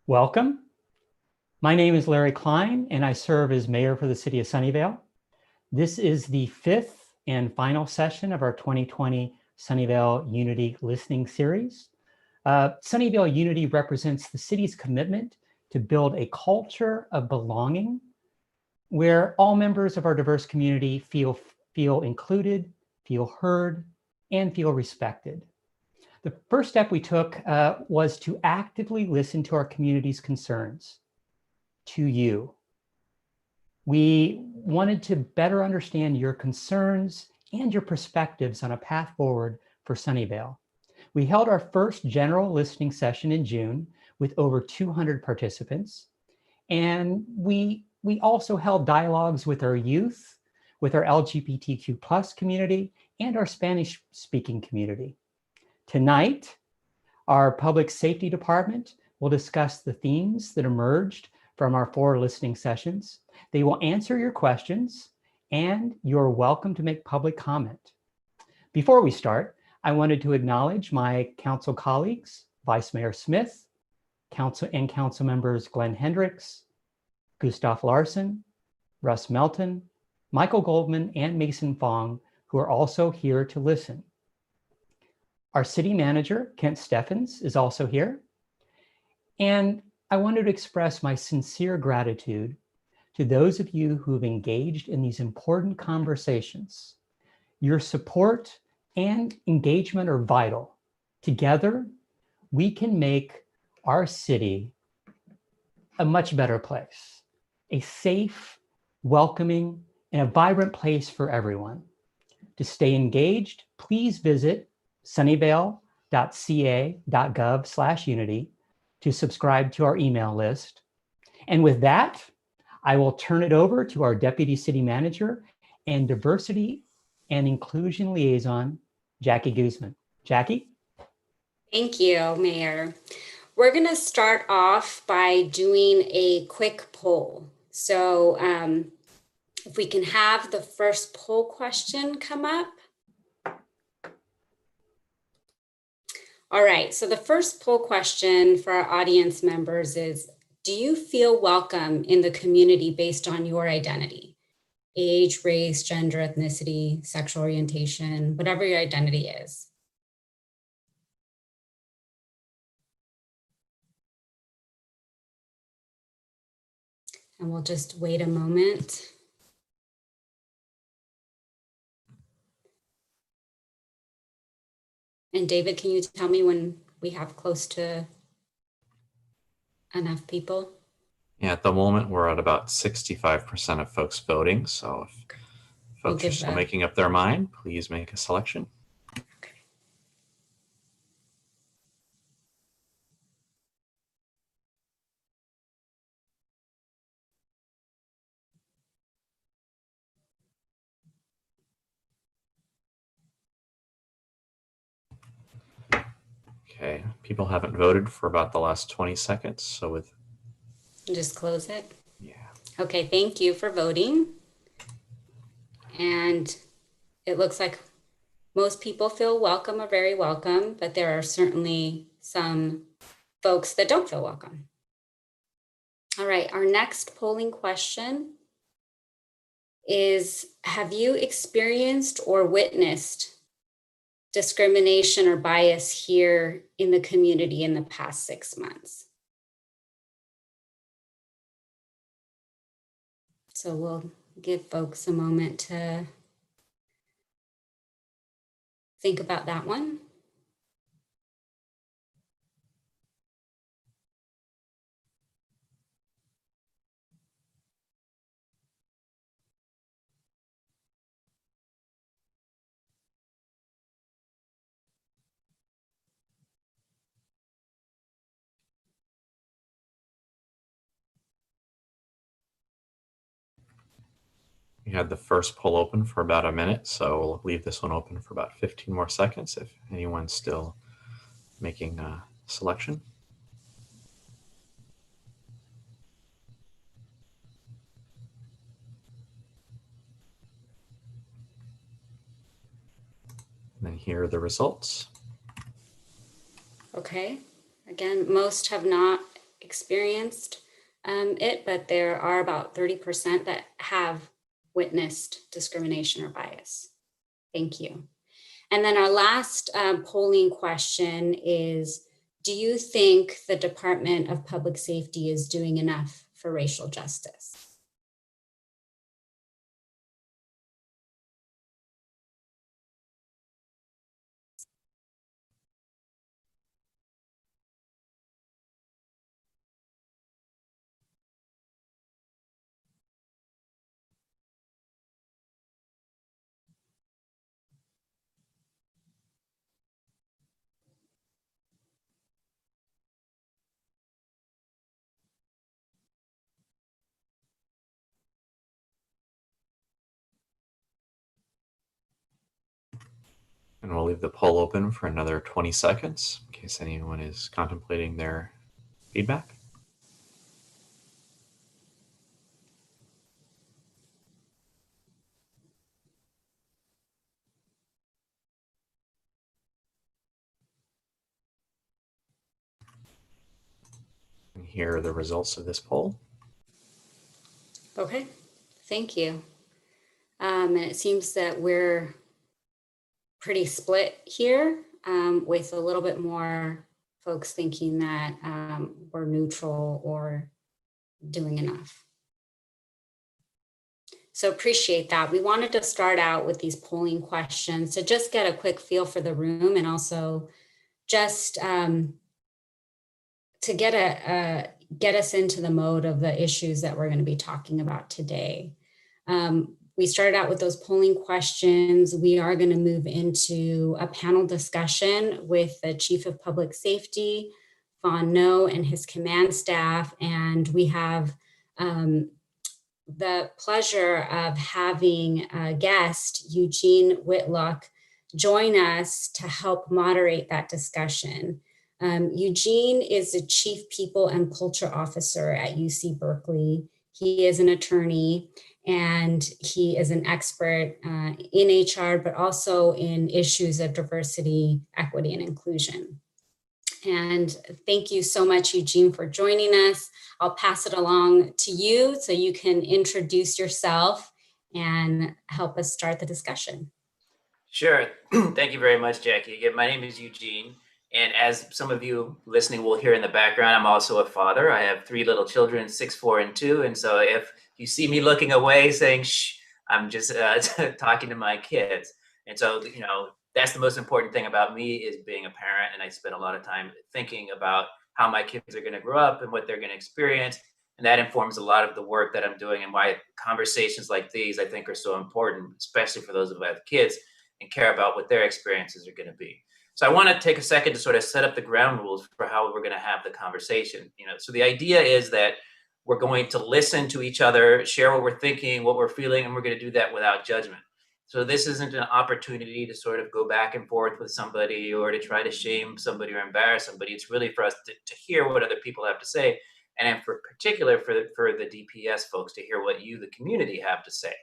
Welcome. My name is Larry Klein, and I serve as mayor for the city of Sunnyvale. This is the fifth and final session of our 2020 Sunnyvale Unity Listening Series. Sunnyvale Unity represents the city's commitment to build a culture of belonging where all members of our diverse community feel included, feel heard, and feel respected. The first step we took was to actively listen to our community's concerns, to you. We wanted to better understand your concerns and your perspectives on a path forward for Sunnyvale. We held our first general listening session in June with over 200 participants. And we also held dialogues with our youth, with our LGBTQ+ community, and our Spanish-speaking community. Tonight, our public safety department will discuss the themes that emerged from our 4 listening sessions. They will answer your questions, and you're welcome to make public comment. Before we start, I wanted to acknowledge my council colleagues, Vice Mayor Smith, council members Glenn Hendricks, Gustav Larson, Russ Melton, Michael Goldman, and Mason Fong, who are also here to listen. Our city manager, Kent Steffens, is also here. And I wanted to express my sincere gratitude to those of you who have engaged in these important conversations. Your support and engagement are vital. Together, we can make our city a much better place, a safe, welcoming, and a vibrant place for everyone. To stay engaged, please visit sunnyvale.ca.gov/unity to subscribe to our email list. And with that, I will turn it over to our Deputy City Manager and Diversity and Inclusion Liaison, Jackie Guzman. Jackie? Thank you, Mayor. We're going to start off by doing a quick poll. So if we can have the first poll question come up. All right, so the first poll question for our audience members is, do you feel welcome in the community based on your identity? Age, race, gender, ethnicity, sexual orientation, whatever your identity is. And we'll just wait a moment. And David, can you tell me when we have close to enough people? Yeah, at the moment, we're at about 65% of folks voting. So if folks are still making up their mind, please make a selection. Okay. Okay, people haven't voted for about the last 20 seconds. So with just close it. Yeah. Okay, thank you for voting. And it looks like most people feel welcome or very welcome, but there are certainly some folks that don't feel welcome. All right, our next polling question is, have you experienced or witnessed discrimination or bias here in the community in the past 6 months? So we'll give folks a moment to think about that one. We had the first poll open for about a minute, so we'll leave this one open for about 15 more seconds if anyone's still making a selection. And then here are the results. Okay, again, most have not experienced it, but there are about 30% that have witnessed discrimination or bias. Thank you. And then our last polling question is, do you think the Department of Public Safety is doing enough for racial justice? And we'll leave the poll open for another 20 seconds in case anyone is contemplating their feedback. And here are the results of this poll. Okay, thank you. And it seems that we're pretty split here, with a little bit more folks thinking that we're neutral or doing enough. So appreciate that. We wanted to start out with these polling questions to just get a quick feel for the room, and also just to get us into the mode of the issues that we're going to be talking about today. We started out with those polling questions. We are going to move into a panel discussion with the Chief of Public Safety, Fawn No, and his command staff. And we have the pleasure of having a guest, Eugene Whitlock, join us to help moderate that discussion. Eugene is the Chief People and Culture Officer at UC Berkeley. He is an attorney, and he is an expert in HR, but also in issues of diversity, equity, and inclusion. And thank you so much, Eugene, for joining us. I'll pass it along to you so you can introduce yourself and help us start the discussion. Sure. Thank you very much, Jackie. Again, my name is Eugene. And as some of you listening will hear in the background, I'm also a father. I have 3 little children, 6, 4, and 2. And so if you see me looking away saying, shh, I'm just talking to my kids. And so, you know, that's the most important thing about me, is being a parent. And I spend a lot of time thinking about how my kids are going to grow up and what they're going to experience. And that informs a lot of the work that I'm doing, and why conversations like these, I think, are so important, especially for those of us who have kids and care about what their experiences are going to be. So I want to take a second to sort of set up the ground rules for how we're going to have the conversation. You know, so the idea is that we're going to listen to each other, share what we're thinking, what we're feeling, and we're going to do that without judgment. So this isn't an opportunity to sort of go back and forth with somebody or to try to shame somebody or embarrass somebody. It's really for us to hear what other people have to say, and in particular for the DPS folks to hear what you, the community, have to say.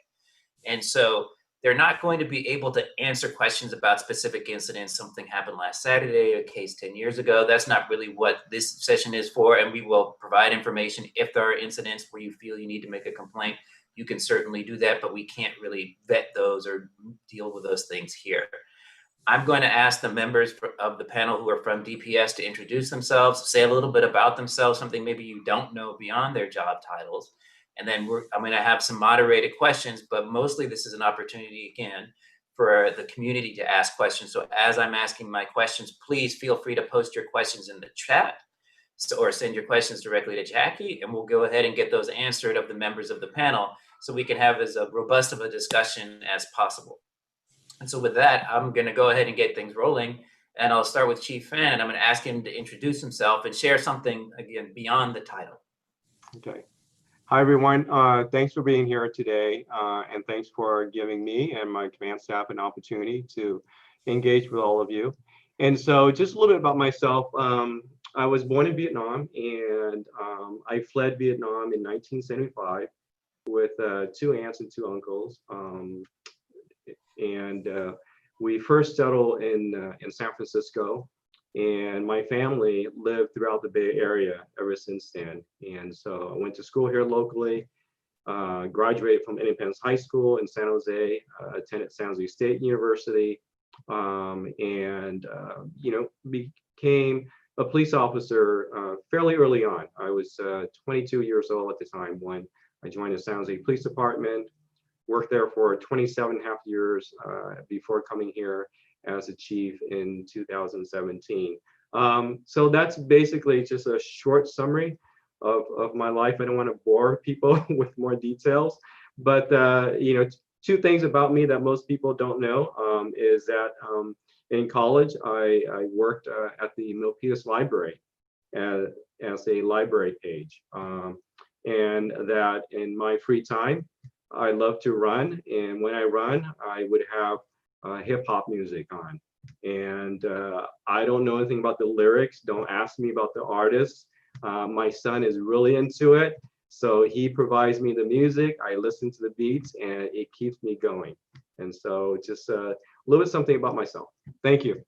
And so they're not going to be able to answer questions about specific incidents. Something happened last Saturday, a case 10 years ago. That's not really what this session is for. And we will provide information if there are incidents where you feel you need to make a complaint. You can certainly do that, but we can't really vet those or deal with those things here. I'm going to ask the members of the panel who are from DPS to introduce themselves, say a little bit about themselves, something maybe you don't know beyond their job titles. And then I'm going to have some moderated questions, but mostly this is an opportunity, again, for the community to ask questions. So as I'm asking my questions, please feel free to post your questions in the chat, or send your questions directly to Jackie, and we'll go ahead and get those answered of the members of the panel, so we can have as robust of a discussion as possible. And so with that, I'm going to go ahead and get things rolling. And I'll start with Chief Fan, and I'm going to ask him to introduce himself and share something, again, beyond the title. Okay. Hi, everyone. Thanks for being here today. And thanks for giving me and my command staff an opportunity to engage with all of you. And so just a little bit about myself. I was born in Vietnam, and I fled Vietnam in 1975 with 2 aunts and 2 uncles. We first settled in San Francisco and my family lived throughout the Bay Area ever since then. And so I went to school here locally, graduated from Independence High School in San Jose, attended San Jose State University, and became a police officer fairly early on. I was 22 years old at the time when I joined the San Jose Police Department, worked there for 27.5 years before coming here as a chief in 2017. So that's basically just a short summary of my life. I don't want to bore people with more details, but two things about me that most people don't know is that in college, I worked at the Milpitas Library as a library page, and that in my free time, I love to run. And when I run, I would have hip hop music on. And I don't know anything about the lyrics. Don't ask me about the artists. My son is really into it. So he provides me the music, I listen to the beats, and it keeps me going. And so just a little bit something about myself. Thank you.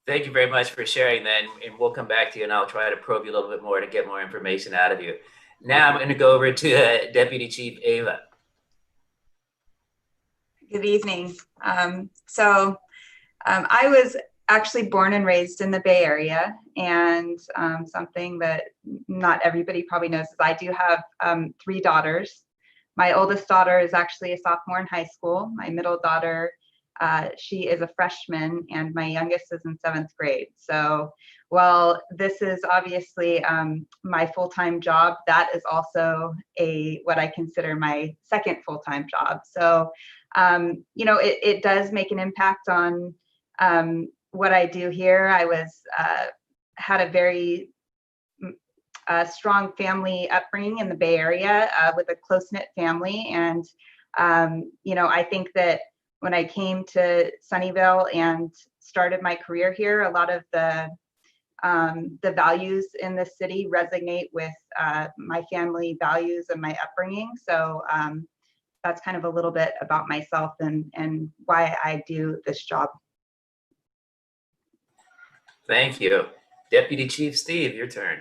Thank you very much for sharing that, and we'll come back to you, and I'll try to probe you a little bit more to get more information out of you. Now I'm going to go over to Deputy Chief Ava. Good evening. I was actually born and raised in the Bay Area, and something that not everybody probably knows is I do have 3 daughters. My oldest daughter is actually a sophomore in high school. My middle daughter, she is a freshman, and my youngest is in 7th grade. So while this is obviously my full-time job, that is also what I consider my second full-time job. So, it does make an impact on what I do here. I had a very strong family upbringing in the Bay Area with a close-knit family. And, I think that when I came to Sunnyvale and started my career here, a lot of the values in the city resonate with my family values and my upbringing. So that's kind of a little bit about myself and why I do this job. Thank you. Deputy Chief Steve, your turn.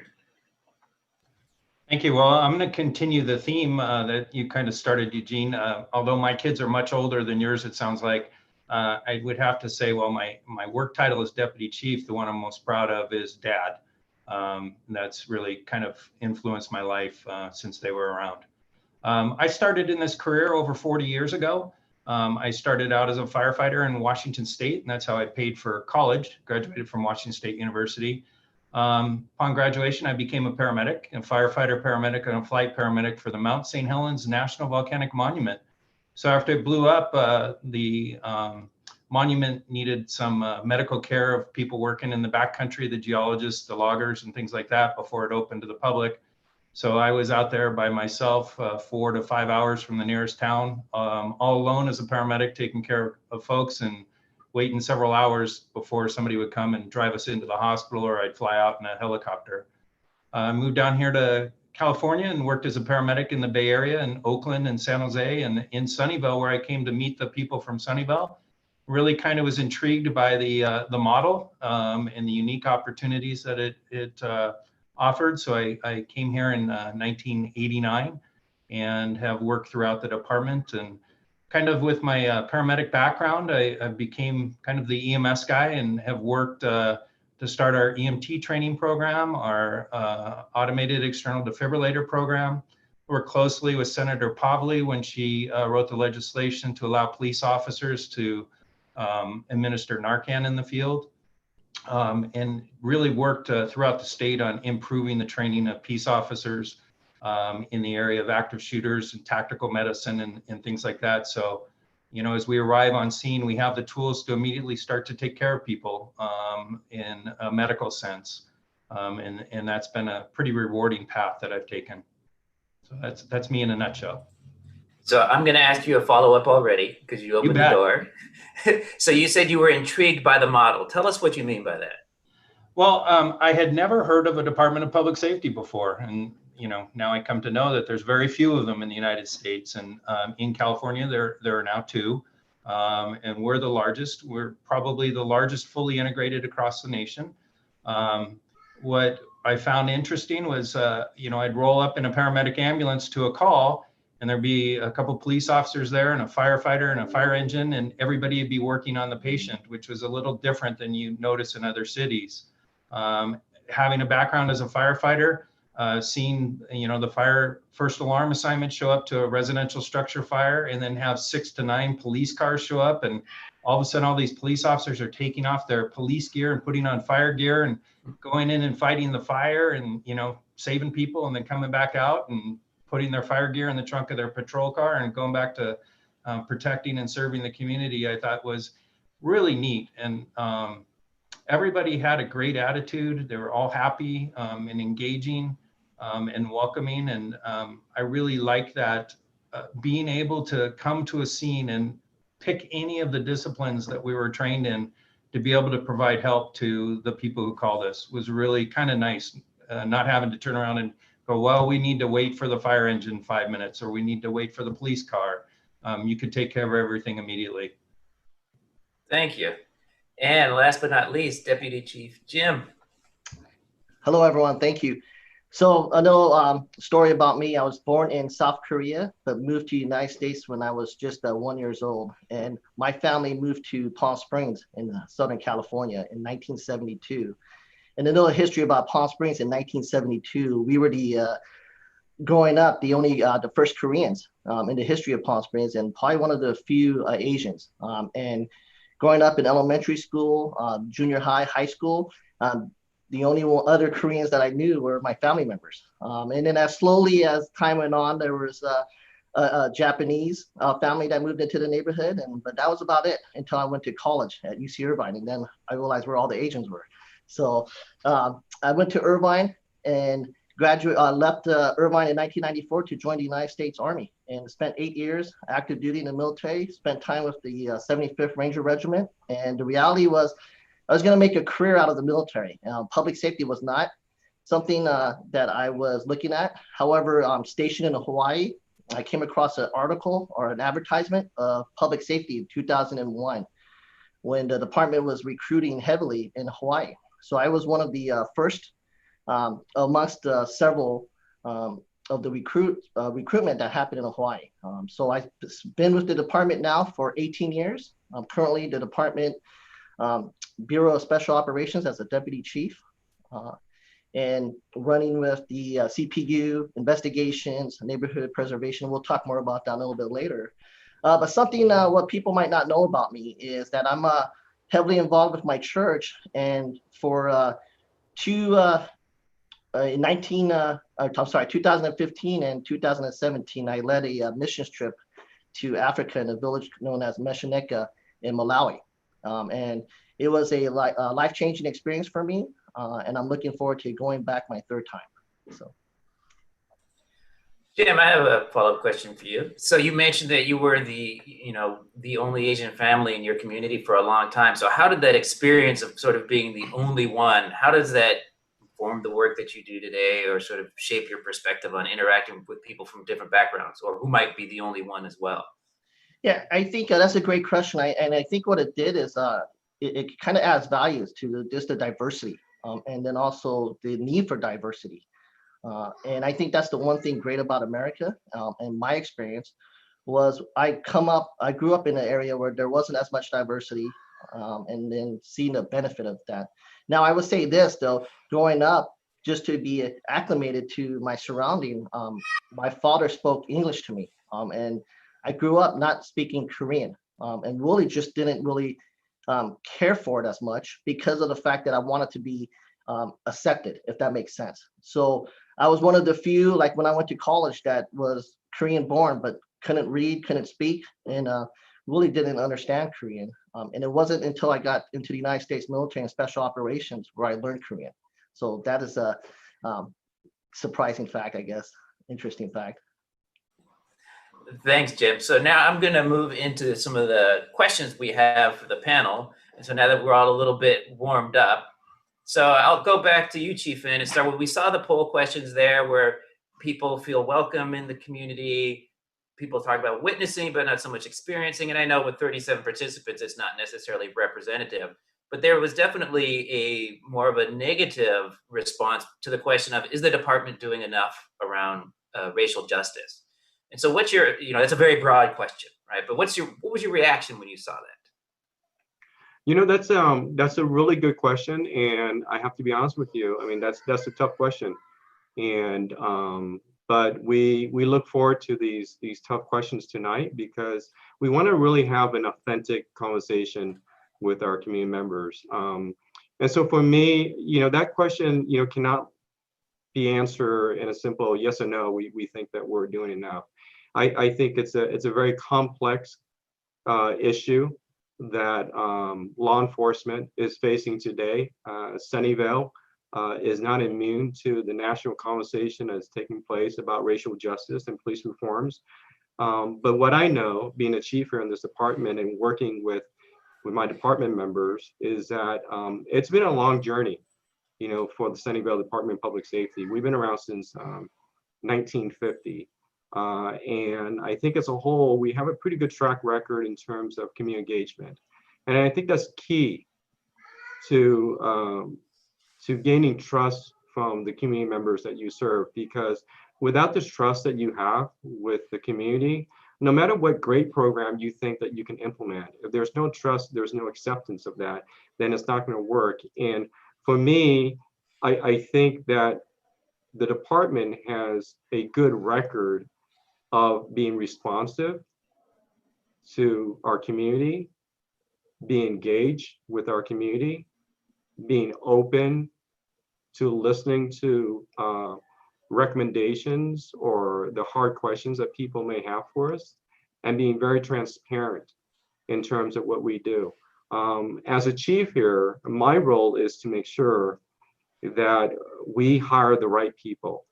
Thank you. Well, I'm going to continue the theme that you kind of started, Eugene. Although my kids are much older than yours, it sounds like. I would have to say, well, my work title is Deputy Chief. The one I'm most proud of is Dad. That's really kind of influenced my life since they were around. I started in this career over 40 years ago. I started out as a firefighter in Washington State, and that's how I paid for college, graduated from Washington State University. Upon graduation, I became a paramedic, a firefighter paramedic, and a flight paramedic for the Mount St. Helens National Volcanic Monument. So after it blew up, the monument needed some medical care of people working in the backcountry, the geologists, the loggers, and things like that before it opened to the public. So I was out there by myself 4 to 5 hours from the nearest town, all alone as a paramedic, taking care of folks and waiting several hours before somebody would come and drive us into the hospital, or I'd fly out in a helicopter. I moved down here to California and worked as a paramedic in the Bay Area, in Oakland and San Jose, and in Sunnyvale, where I came to meet the people from Sunnyvale. Really kind of was intrigued by the model and the unique opportunities that it offered. So I came here in 1989 and have worked throughout the department. And kind of with my paramedic background, I became kind of the EMS guy and have worked to start our EMT training program, our automated external defibrillator program. Worked closely with Senator Pavley when she wrote the legislation to allow police officers to administer Narcan in the field. And really worked throughout the state on improving the training of peace officers in the area of active shooters and tactical medicine and things like that. So, as we arrive on scene, we have the tools to immediately start to take care of people in a medical sense. And that's been a pretty rewarding path that I've taken. So that's me in a nutshell. So I'm going to ask you a follow-up already because you opened the door. So you said you were intrigued by the model. Tell us what you mean by that. Well, I had never heard of a Department of Public Safety before. And, now I come to know that there's very few of them in the United States. And in California, there are now 2. And we're the largest. We're probably the largest fully integrated across the nation. What I found interesting was, I'd roll up in a paramedic ambulance to a call, and there'd be a couple police officers there and a firefighter and a fire engine, and everybody would be working on the patient, which was a little different than you notice in other cities. Having a background as a firefighter, seeing the fire first alarm assignment show up to a residential structure fire, and then have 6 to 9 police cars show up, and all of a sudden all these police officers are taking off their police gear and putting on fire gear and going in and fighting the fire and saving people, and then coming back out and putting their fire gear in the trunk of their patrol car and going back to protecting and serving the community, I thought was really neat. And everybody had a great attitude. They were all happy and engaging and welcoming. And I really like that, being able to come to a scene and pick any of the disciplines that we were trained in to be able to provide help to the people who called us was really kind of nice. Not having to turn around and go, well, we need to wait for the fire engine 5 minutes, or we need to wait for the police car. You could take care of everything immediately. Thank you. And last but not least, Deputy Chief Jim. Hello, everyone. Thank you. So a little story about me. I was born in South Korea, but moved to the United States when I was just 1 year old. And my family moved to Palm Springs in Southern California in 1972. And a little history about Palm Springs in 1972, we were growing up, the first Koreans in the history of Palm Springs, and probably one of the few Asians. And growing up in elementary school, junior high, high school, the only other Koreans that I knew were my family members. And then as slowly as time went on, there was a Japanese family that moved into the neighborhood, but that was about it until I went to college at UC Irvine, and then I realized where all the Asians were. So I went to Irvine and left Irvine in 1994 to join the United States Army, and spent 8 years active duty in the military, spent time with the 75th Ranger Regiment. And the reality was I was going to make a career out of the military. Public safety was not something that I was looking at. However, stationed in Hawaii, I came across an article or an advertisement of public safety in 2001 when the department was recruiting heavily in Hawaii. So I was one of the first amongst several of the recruitment that happened in Hawaii. So I've been with the department now for 18 years. I'm currently the department Bureau of Special Operations as a deputy chief, and running with the CPU, investigations, neighborhood preservation. We'll talk more about that a little bit later. But something what people might not know about me is that I'm heavily involved with my church, and for 2015 and 2017, I led a missions trip to Africa in a village known as Mesheneka in Malawi. And it was a life-changing experience for me, and I'm looking forward to going back my third time. So, Jim, I have a follow-up question for you. So you mentioned that you were the only Asian family in your community for a long time. So how did that experience of sort of being the only one, how does that inform the work that you do today, or sort of shape your perspective on interacting with people from different backgrounds, or who might be the only one as well? Yeah, I think that's a great question. I think what it did is it kind of adds values to just the diversity, and then also the need for diversity. And I think that's the one thing great about America. And my experience was I grew up in an area where there wasn't as much diversity, and then seeing the benefit of that. Now, I would say this though, growing up, just to be acclimated to my surrounding, my father spoke English to me, and I grew up not speaking Korean, and really just didn't really care for it as much because of the fact that I wanted to be accepted, if that makes sense. So I was one of the few, like when I went to college, that was Korean born, but couldn't read, couldn't speak, and really didn't understand Korean. And it wasn't until I got into the United States military and special operations where I learned Korean. So that is a surprising fact, I guess, interesting fact. Thanks, Jim. So now I'm going to move into some of the questions we have for the panel. And so now that we're all a little bit warmed up, so I'll go back to you, Chief, and start with, we saw the poll questions there where people feel welcome in the community. people talk about witnessing, but not so much experiencing. And I know with 37 participants, it's not necessarily representative, but there was definitely a more of a negative response to the question of, is the department doing enough around racial justice? And so what's your, it's a very broad question, right? But what was your reaction when you saw that? That's a really good question, and I have to be honest with you. I mean, that's a tough question, and but we look forward to these tough questions tonight because we want to really have an authentic conversation with our community members. And so for me, that question, cannot be answered in a simple yes or no. We think that we're doing enough. I think it's a very complex issue that law enforcement is facing today. Sunnyvale is not immune to the national conversation that's taking place about racial justice and police reforms. But what I know, being a chief here in this department and working with my department members, is that it's been a long journey, for the Sunnyvale Department of Public Safety. We've been around since 1950. And I think as a whole, we have a pretty good track record in terms of community engagement. And I think that's key to gaining trust from the community members that you serve, because without this trust that you have with the community, no matter what great program you think that you can implement, if there's no trust, there's no acceptance of that, then it's not going to work. And for me, I think that the department has a good record of being responsive to our community, being engaged with our community, being open to listening to recommendations or the hard questions that people may have for us, and being very transparent in terms of what we do. As a chief here, my role is to make sure that we hire the right people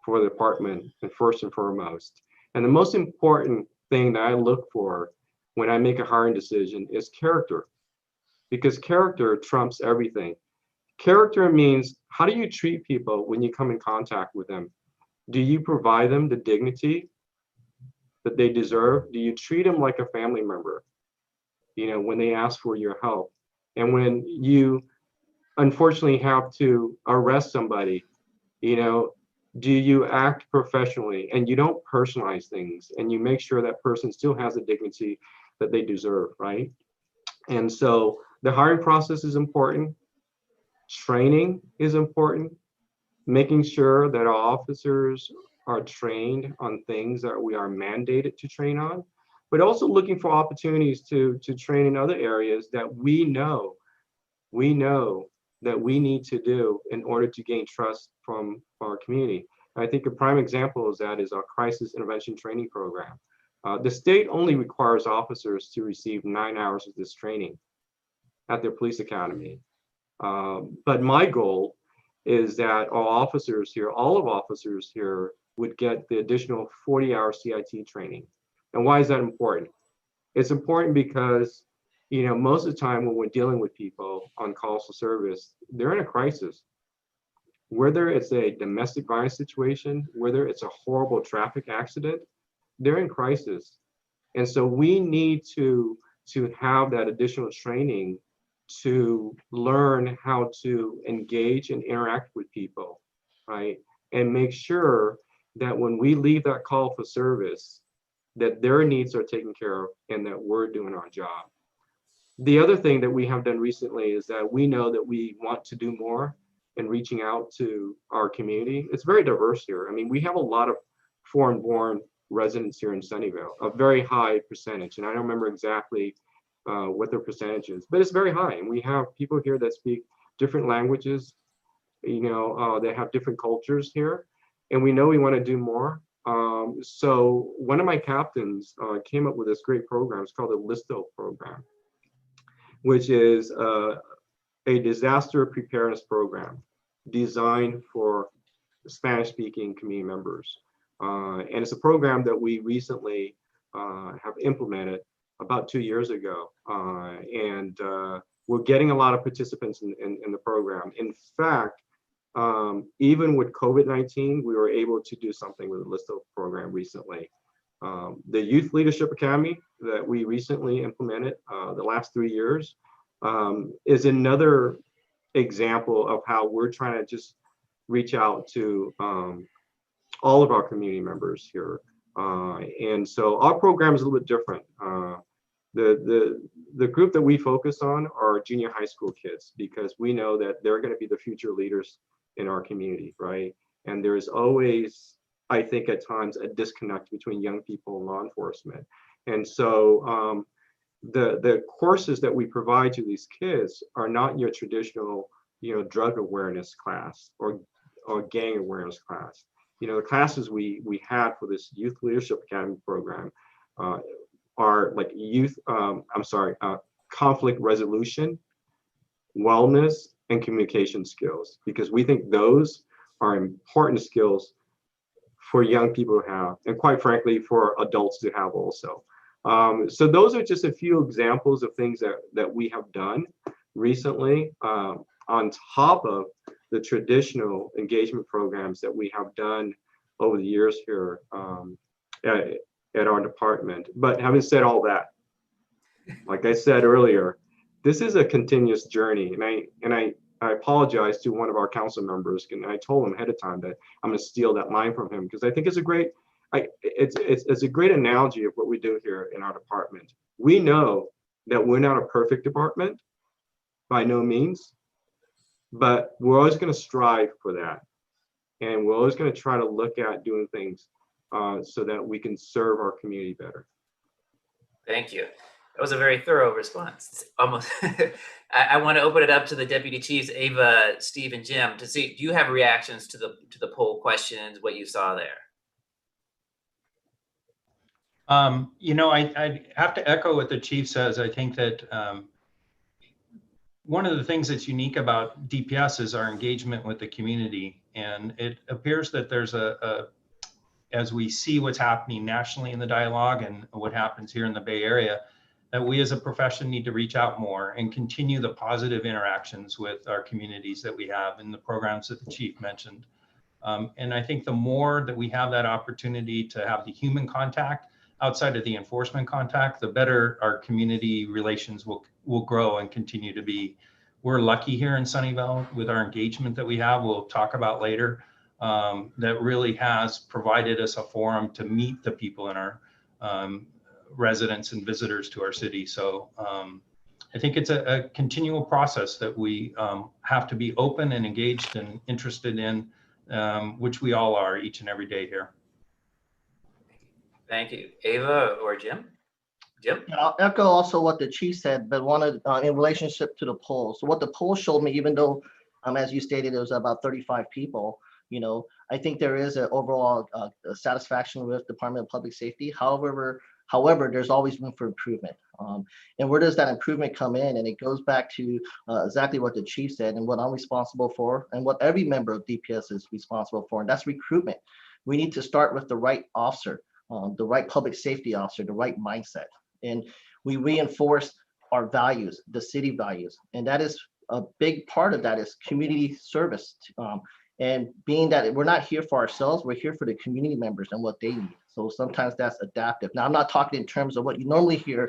for the department, and first and foremost. And the most important thing that I look for when I make a hiring decision is character, because character trumps everything. Character means, how do you treat people when you come in contact with them? Do you provide them the dignity that they deserve? Do you treat them like a family member, when they ask for your help? And when you unfortunately have to arrest somebody, do you act professionally and you don't personalize things, and you make sure that person still has the dignity that they deserve, right? And so the hiring process is important. Training is important. Making sure that our officers are trained on things that we are mandated to train on, but also looking for opportunities to train in other areas that we know that we need to do in order to gain trust from our community. I think a prime example of that is our crisis intervention training program. The state only requires officers to receive 9 hours of this training at their police academy. But my goal is that all of officers here would get the additional 40-hour CIT training. And why is that important? It's important because most of the time when we're dealing with people on calls for service, they're in a crisis. Whether it's a domestic violence situation, whether it's a horrible traffic accident, they're in crisis. And so we need to have that additional training to learn how to engage and interact with people, right? And make sure that when we leave that call for service, that their needs are taken care of and that we're doing our job. The other thing that we have done recently is that we know that we want to do more in reaching out to our community. It's very diverse here. I mean, we have a lot of foreign-born residents here in Sunnyvale, a very high percentage. And I don't remember exactly what their percentage is, but it's very high. And we have people here that speak different languages, they have different cultures here. And we know we want to do more. So one of my captains came up with this great program. It's called the LISTO program, which is a disaster preparedness program designed for Spanish-speaking community members. And it's a program that we recently have implemented about 2 years ago. And we're getting a lot of participants in the program. In fact, even with COVID-19, we were able to do something with the LISTO program recently. The Youth Leadership Academy that we recently implemented the last 3 years is another example of how we're trying to just reach out to all of our community members here. And so our program is a little bit different. The group that we focus on are junior high school kids, because we know that they're going to be the future leaders in our community, right? And there's always, I think at times, a disconnect between young people and law enforcement. And so the courses that we provide to these kids are not your traditional, drug awareness class or gang awareness class. The classes we had for this Youth Leadership Academy program are like conflict resolution, wellness, and communication skills, because we think those are important skills for young people to have, and quite frankly, for adults to have also. So those are just a few examples of things that we have done recently, on top of the traditional engagement programs that we have done over the years here at our department. But having said all that, like I said earlier, this is a continuous journey, and I apologize to one of our council members, and I told him ahead of time that I'm going to steal that line from him, because I think it's a great analogy of what we do here in our department. We know that we're not a perfect department, by no means, but we're always going to strive for that, and we're always going to try to look at doing things so that we can serve our community better. Thank you. That was a very thorough response. It's almost. I want to open it up to the deputy chiefs, Ava, Steve, and Jim, to see, do you have reactions to the poll questions, what you saw there? I have to echo what the chief says. I think that one of the things that's unique about DPS is our engagement with the community. And it appears that there's as we see what's happening nationally in the dialogue and what happens here in the Bay Area, that we as a profession need to reach out more and continue the positive interactions with our communities that we have in the programs that the chief mentioned. And I think the more that we have that opportunity to have the human contact outside of the enforcement contact, the better our community relations will grow and continue to be. We're lucky here in Sunnyvale with our engagement that we have, we'll talk about later, that really has provided us a forum to meet the people in our residents and visitors to our city. So I think it's a continual process that we have to be open and engaged and interested in, which we all are each and every day here. Thank you. Ava or Jim? Jim? I'll echo also what the chief said, but wanted in relationship to the poll. So what the poll showed me, even though, as you stated, it was about 35 people, I think there is an overall satisfaction with Department of Public Safety. However, there's always room for improvement. And where does that improvement come in? And it goes back to exactly what the chief said and what I'm responsible for and what every member of DPS is responsible for, and that's recruitment. We need to start with the right officer, the right public safety officer, the right mindset. And we reinforce our values, the city values. And that is a big part of that is community service. And being that we're not here for ourselves, we're here for the community members and what they need. So sometimes that's adaptive. Now, I'm not talking in terms of what you normally hear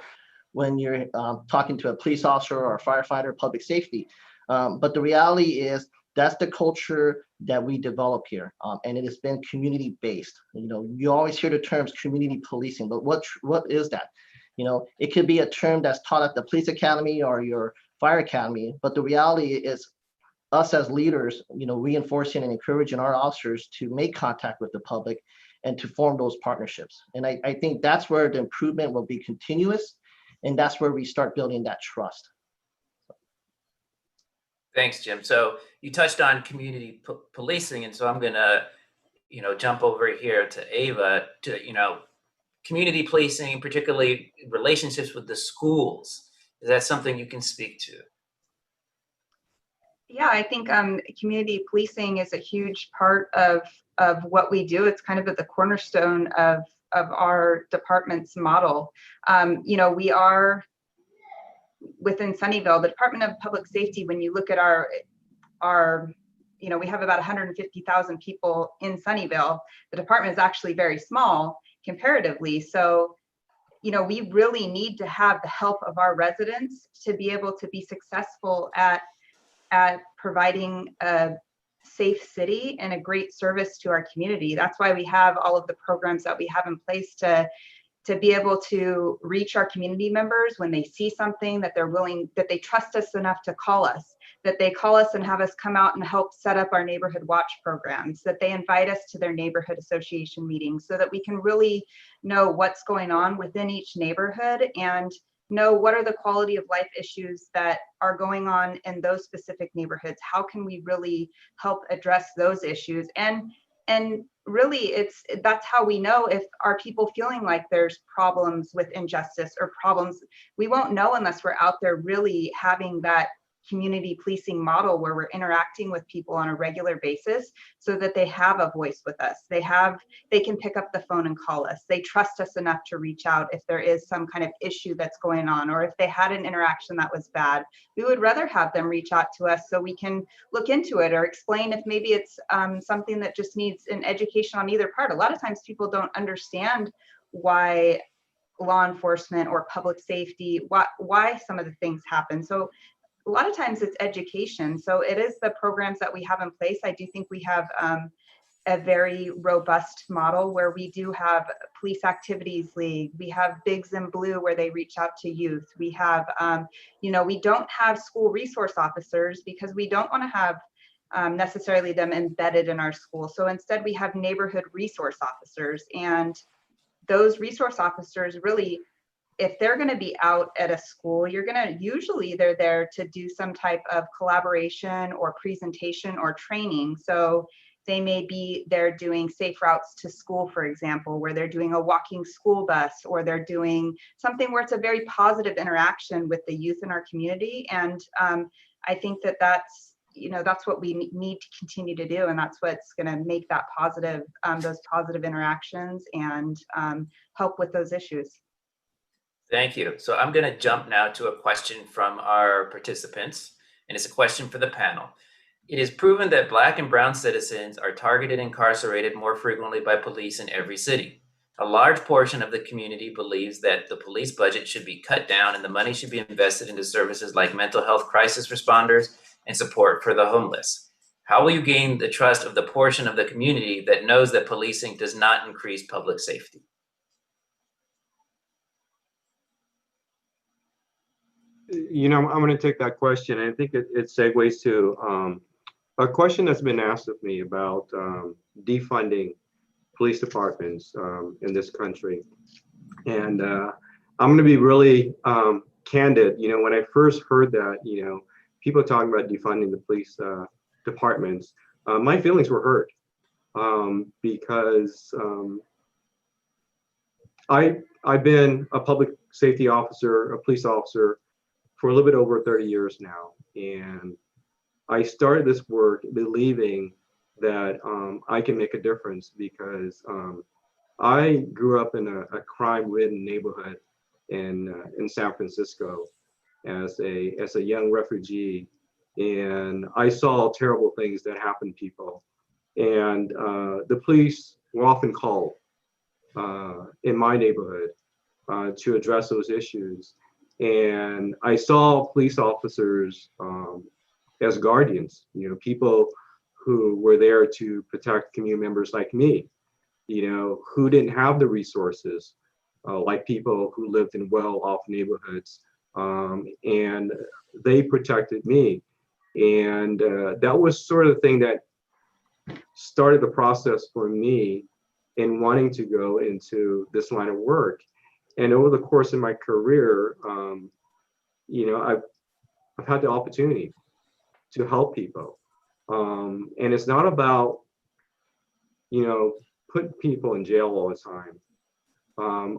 when you're talking to a police officer or a firefighter, public safety. But the reality is that's the culture that we develop here. And it has been community-based. You always hear the terms community policing, but what is that? It could be a term that's taught at the police academy or your fire academy, but the reality is us as leaders, reinforcing and encouraging our officers to make contact with the public and to form those partnerships. And I think that's where the improvement will be continuous, and that's where we start building that trust. Thanks, Jim. So you touched on community policing, and so I'm gonna, jump over here to Ava to, community policing, particularly relationships with the schools. Is that something you can speak to? Yeah, I think community policing is a huge part of what we do. It's kind of at the cornerstone of our department's model. We are within Sunnyvale, the Department of Public Safety. When you look at our we have about 150,000 people in Sunnyvale. The department is actually very small. comparatively. So, you know, we really need to have the help of our residents to be able to be successful at providing a safe city and a great service to our community. That's why we have all of the programs that we have in place to be able to reach our community members when they see something that they're willing, that they trust us enough to call us, that they call us and have us come out and help set up our neighborhood watch programs, that they invite us to their neighborhood association meetings so that we can really know what's going on within each neighborhood and know what are the quality of life issues that are going on in those specific neighborhoods. How can we really help address those issues? And really, that's how we know if are people feeling like there's problems with injustice or problems. We won't know unless we're out there really having that community policing model where we're interacting with people on a regular basis so that they have a voice with us. They can pick up the phone and call us. They trust us enough to reach out if there is some kind of issue that's going on, or if they had an interaction that was bad. We would rather have them reach out to us so we can look into it or explain if maybe it's something that just needs an education on either part. A lot of times people don't understand why law enforcement or public safety, why some of the things happen. So a lot of times it's education. So it is the programs that we have in place. I do think we have a very robust model where we do have Police Activities League. We have Bigs in Blue where they reach out to youth. We have, you know, we don't have school resource officers because we don't want to have necessarily them embedded in our school. So instead we have neighborhood resource officers, and those resource officers really, if they're going to be out at a school, usually they're there to do some type of collaboration or presentation or training. So they may be there doing safe routes to school, for example, where they're doing a walking school bus, or they're doing something where it's a very positive interaction with the youth in our community. And I think that that's what we need to continue to do. And that's what's going to make that positive, those positive interactions and help with those issues. Thank you. So I'm going to jump now to a question from our participants, and it's a question for the panel. It is proven that Black and Brown citizens are targeted and incarcerated more frequently by police in every city. A large portion of the community believes that the police budget should be cut down and the money should be invested into services like mental health crisis responders and support for the homeless. How will you gain the trust of the portion of the community that knows that policing does not increase public safety? You know, I'm going to take that question. I think it segues to a question that's been asked of me about defunding police departments in this country. And I'm going to be really candid. You know, when I first heard that, you know, people talking about defunding the police departments, my feelings were hurt because I've been a public safety officer, a police officer, for a little bit over 30 years now. And I started this work believing that I can make a difference because I grew up in a crime-ridden neighborhood in San Francisco as a young refugee. And I saw terrible things that happened to people. And the police were often called in my neighborhood to address those issues. And I saw police officers as guardians, you know, people who were there to protect community members like me, you know, who didn't have the resources, like people who lived in well-off neighborhoods, and they protected me. And that was sort of the thing that started the process for me in wanting to go into this line of work. And over the course of my career, you know, I've had the opportunity to help people. And it's not about, you know, putting people in jail all the time.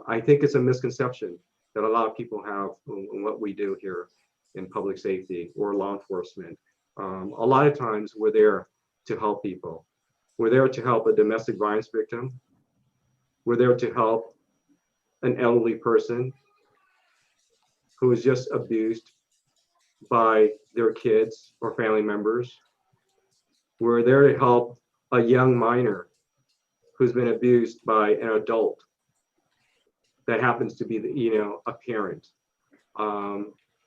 I think it's a misconception that a lot of people have on what we do here in public safety or law enforcement. A lot of times we're there to help people. We're there to help a domestic violence victim. We're there to help an elderly person who is just abused by their kids or family members. We're there to help a young minor who's been abused by an adult that happens to be, a parent.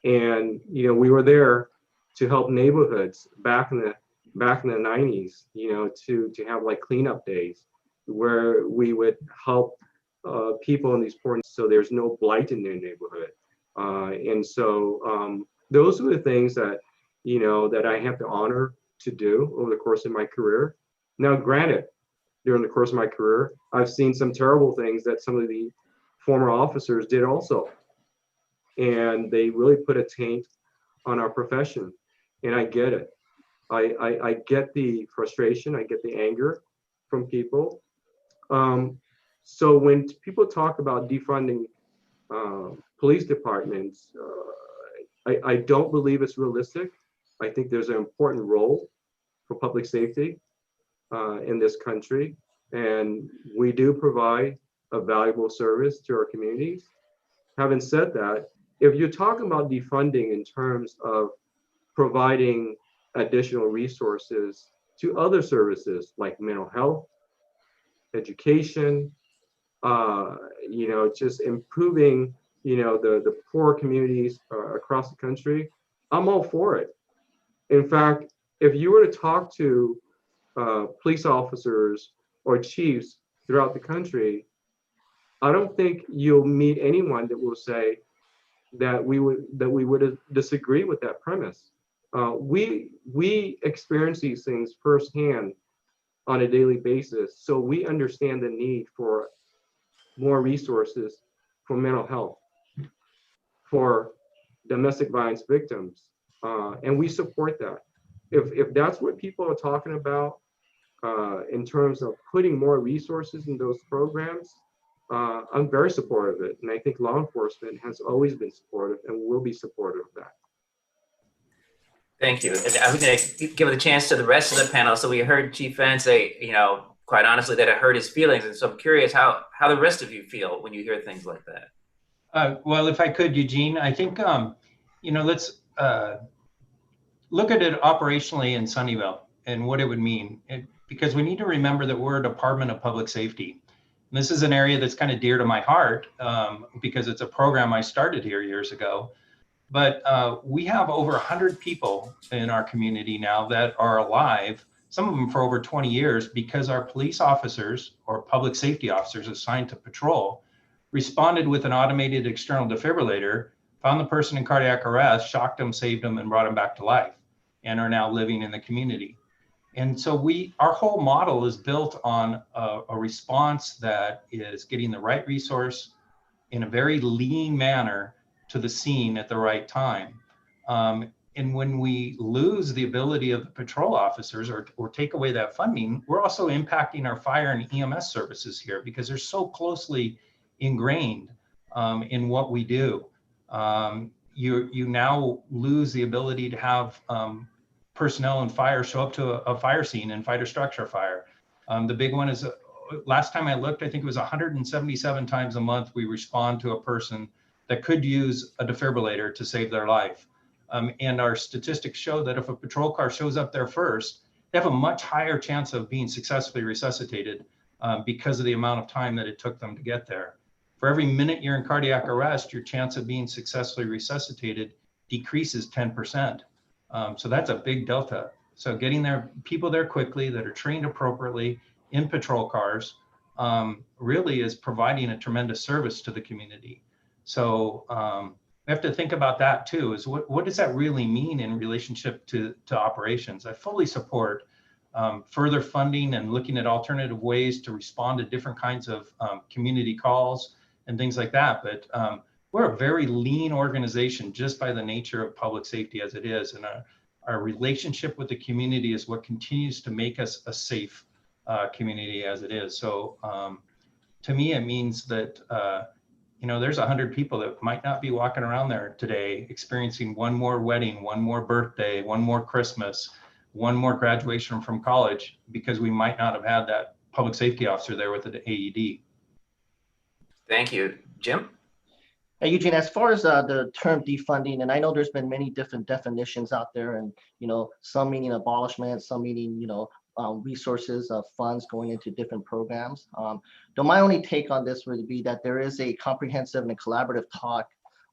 And, we were there to help neighborhoods back in the 90s, to have like cleanup days where we would help people in these poor, so there's no blight in their neighborhood. And so those are the things that, that I have the honor to do over the course of my career. Now, granted, during the course of my career, I've seen some terrible things that some of the former officers did also. And they really put a taint on our profession. And I get it. I get the frustration, I get the anger from people. So when people talk about defunding police departments, I don't believe it's realistic. I think there's an important role for public safety in this country. And we do provide a valuable service to our communities. Having said that, if you're talking about defunding in terms of providing additional resources to other services like mental health, education, just improving, the poor communities across the country, I'm all for it. In fact, if you were to talk to police officers or chiefs throughout the country, I don't think you'll meet anyone that will say that we would disagree with that premise. We experience these things firsthand on a daily basis, so we understand the need for more resources for mental health, for domestic violence victims, and we support that. If that's what people are talking about in terms of putting more resources in those programs, I'm very supportive of it. And I think law enforcement has always been supportive and will be supportive of that. Thank you. And I'm going to give it a chance to the rest of the panel. So we heard Chief Ava say, quite honestly, that it hurt his feelings. And so I'm curious how the rest of you feel when you hear things like that. Well, if I could, Eugene, I think, let's look at it operationally in Sunnyvale and what it would mean. Because we need to remember that we're a Department of Public Safety. And this is an area that's kind of dear to my heart because it's a program I started here years ago. But we have over 100 people in our community now that are alive, some of them for over 20 years, because our police officers or public safety officers assigned to patrol responded with an automated external defibrillator, found the person in cardiac arrest, shocked them, saved them, and brought them back to life, and are now living in the community. And so our whole model is built on a response that is getting the right resource in a very lean manner to the scene at the right time. And when we lose the ability of the patrol officers or take away that funding, we're also impacting our fire and EMS services here because they're so closely ingrained in what we do. You now lose the ability to have personnel and fire show up to a fire scene and fight a structure fire. The big one is, last time I looked, I think it was 177 times a month we respond to a person that could use a defibrillator to save their life. And our statistics show that if a patrol car shows up there first, they have a much higher chance of being successfully resuscitated because of the amount of time that it took them to get there. For every minute you're in cardiac arrest, your chance of being successfully resuscitated decreases 10%. So that's a big delta. So getting people there quickly that are trained appropriately in patrol cars really is providing a tremendous service to the community. So we have to think about that too, is what does that really mean in relationship to operations? I fully support further funding and looking at alternative ways to respond to different kinds of community calls and things like that. But we're a very lean organization just by the nature of public safety as it is. And our relationship with the community is what continues to make us a safe community as it is. So to me, it means that there's 100 people that might not be walking around there today experiencing one more wedding, one more birthday, one more Christmas, one more graduation from college, because we might not have had that public safety officer there with the AED. Thank you. Jim? Hey, Eugene, as far as the term defunding, and I know there's been many different definitions out there, and some meaning abolishment, some meaning resources of funds going into different programs. Though my only take on this would be that there is a comprehensive and a collaborative talk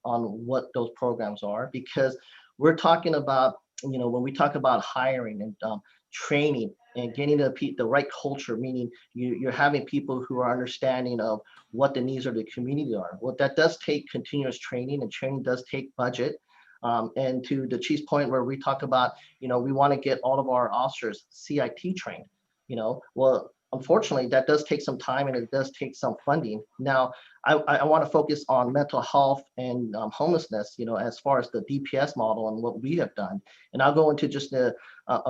on what those programs are, because we're talking about, when we talk about hiring and training and getting the right culture, meaning you're having people who are understanding of what the needs of the community are. Well, that does take continuous training, and training does take budget. And to the chief's point where we talk about, we want to get all of our officers CIT trained, well, unfortunately, that does take some time and it does take some funding. Now, I want to focus on mental health and homelessness, as far as the DPS model and what we have done. And I'll go into just a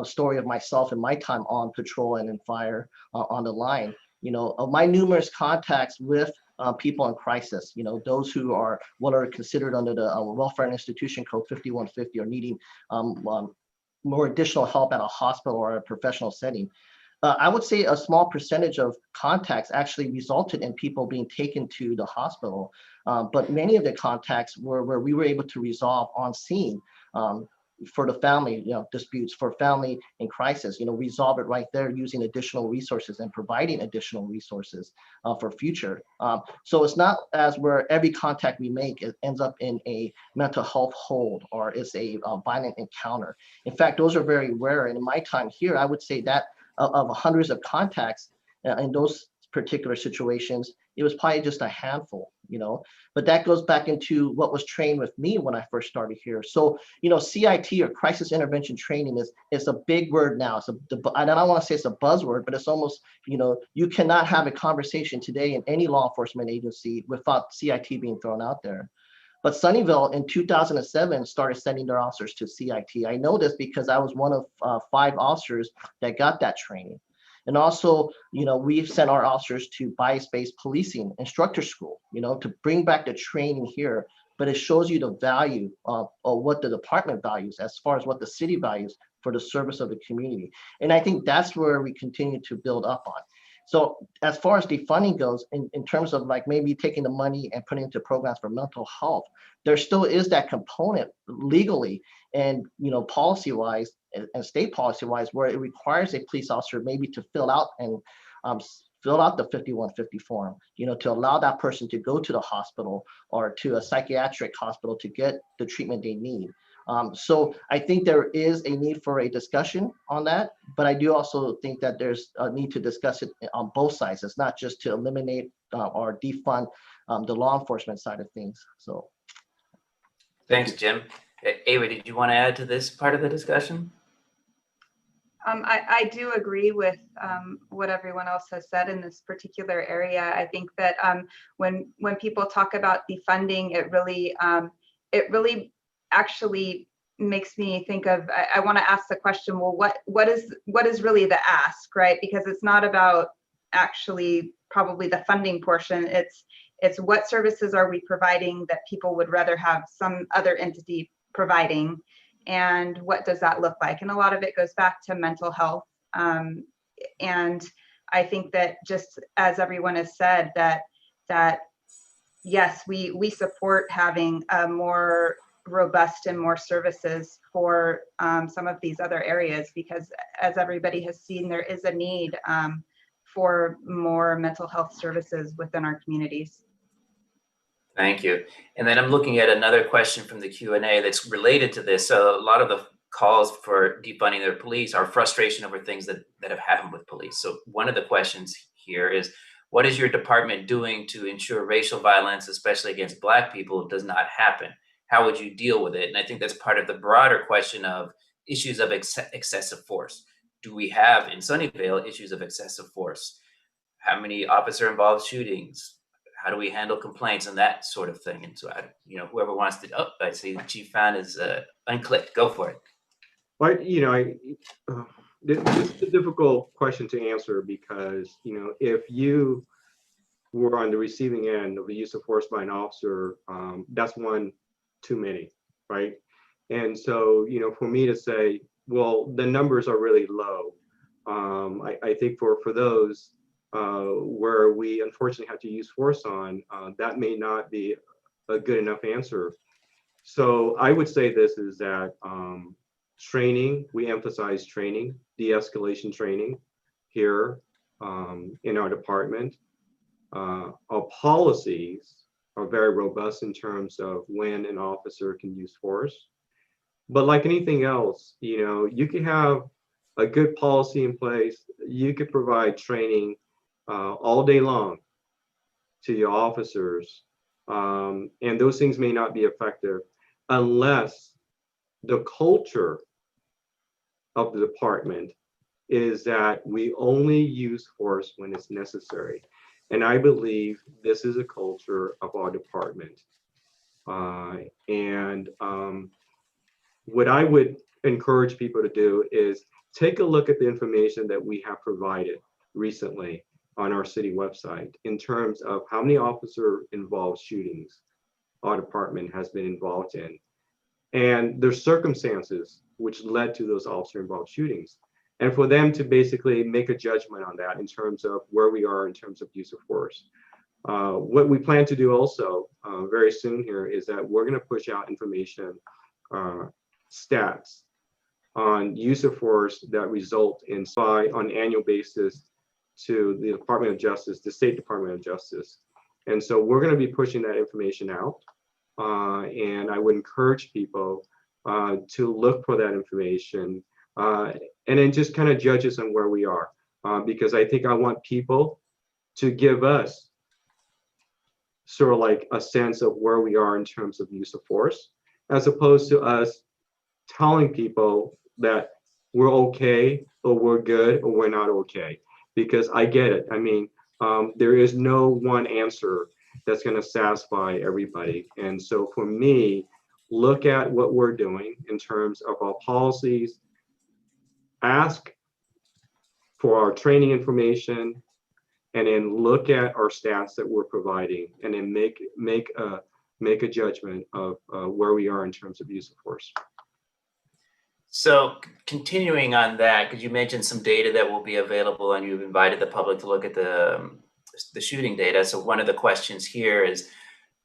story of myself and my time on patrol and in fire on the line. Of my numerous contacts with people in crisis, those who are what are considered under the Welfare Institution Code 5150 or needing more additional help at a hospital or a professional setting. I would say a small percentage of contacts actually resulted in people being taken to the hospital, but many of the contacts were where we were able to resolve on scene for the family, disputes, for family in crisis, resolve it right there using additional resources and providing additional resources for future. So it's not as where every contact we make ends up in a mental health hold or is a violent encounter. In fact, those are very rare. And in my time here, I would say that of hundreds of contacts in those particular situations, it was probably just a handful, but that goes back into what was trained with me when I first started here. So, CIT or crisis intervention training is a big word now. I don't want to say it's a buzzword, but it's almost, you cannot have a conversation today in any law enforcement agency without CIT being thrown out there. But Sunnyvale in 2007 started sending their officers to CIT. I know this because I was one of 5 officers that got that training. And also, we've sent our officers to bias-based policing instructor school, to bring back the training here. But it shows you the value of what the department values as far as what the city values for the service of the community. And I think that's where we continue to build up on. So as far as defunding goes, in terms of like maybe taking the money and putting into programs for mental health, there still is that component legally and policy-wise and state policy-wise where it requires a police officer maybe to fill out the 5150 form, to allow that person to go to the hospital or to a psychiatric hospital to get the treatment they need. So I think there is a need for a discussion on that, but I do also think that there's a need to discuss it on both sides. It's not just to eliminate or defund the law enforcement side of things. So. Thanks, Jim. Ava, did you want to add to this part of the discussion? I do agree with what everyone else has said in this particular area. I think that when people talk about defunding, it really actually makes me think of, I want to ask the question, well, what is really the ask, right? Because it's not about actually probably the funding portion. It's what services are we providing that people would rather have some other entity providing, and what does that look like? And a lot of it goes back to mental health. And I think that just as everyone has said, that yes, we support having a more robust and more services for some of these other areas, because as everybody has seen, there is a need for more mental health services within our communities. Thank you. And then I'm looking at another question from the Q&A that's related to this. So a lot of the calls for defunding their police are frustration over things that have happened with police. So one of the questions here is, what is your department doing to ensure racial violence, especially against Black people, does not happen? How would you deal with it? And I think that's part of the broader question of issues of excessive force. Do we have in Sunnyvale issues of excessive force? How many officer involved shootings? How do we handle complaints and that sort of thing? And so, whoever wants to, I see the chief fan is unclicked. Go for it. But, this is a difficult question to answer because, if you were on the receiving end of the use of force by an officer, that's one too many, right? And so, for me to say, well, the numbers are really low. I think for those where we unfortunately have to use force on, that may not be a good enough answer. So I would say this is that training, we emphasize training, de-escalation training. here in our department. Our policies are very robust in terms of when an officer can use force. But like anything else, you can have a good policy in place. You could provide training all day long to your officers. And those things may not be effective unless the culture of the department is that we only use force when it's necessary. And I believe this is a culture of our department. What I would encourage people to do is take a look at the information that we have provided recently on our city website in terms of how many officer involved shootings our department has been involved in, and their circumstances which led to those officer involved shootings, and for them to basically make a judgment on that in terms of where we are in terms of use of force. What we plan to do also very soon here is that we're going to push out information, stats on use of force that result in on an annual basis to the Department of Justice, the State Department of Justice. And so we're going to be pushing that information out. And I would encourage people to look for that information and then just kind of judge us on where we are. Because I think I want people to give us sort of like a sense of where we are in terms of use of force, as opposed to us telling people that we're okay or we're good or we're not okay. Because I get it. I mean, there is no one answer that's going to satisfy everybody. And so for me, look at what we're doing in terms of our policies, ask for our training information, and then look at our stats that we're providing, and then make a judgment of where we are in terms of use of force. So continuing on that, because you mentioned some data that will be available and you've invited the public to look at the shooting data. So one of the questions here is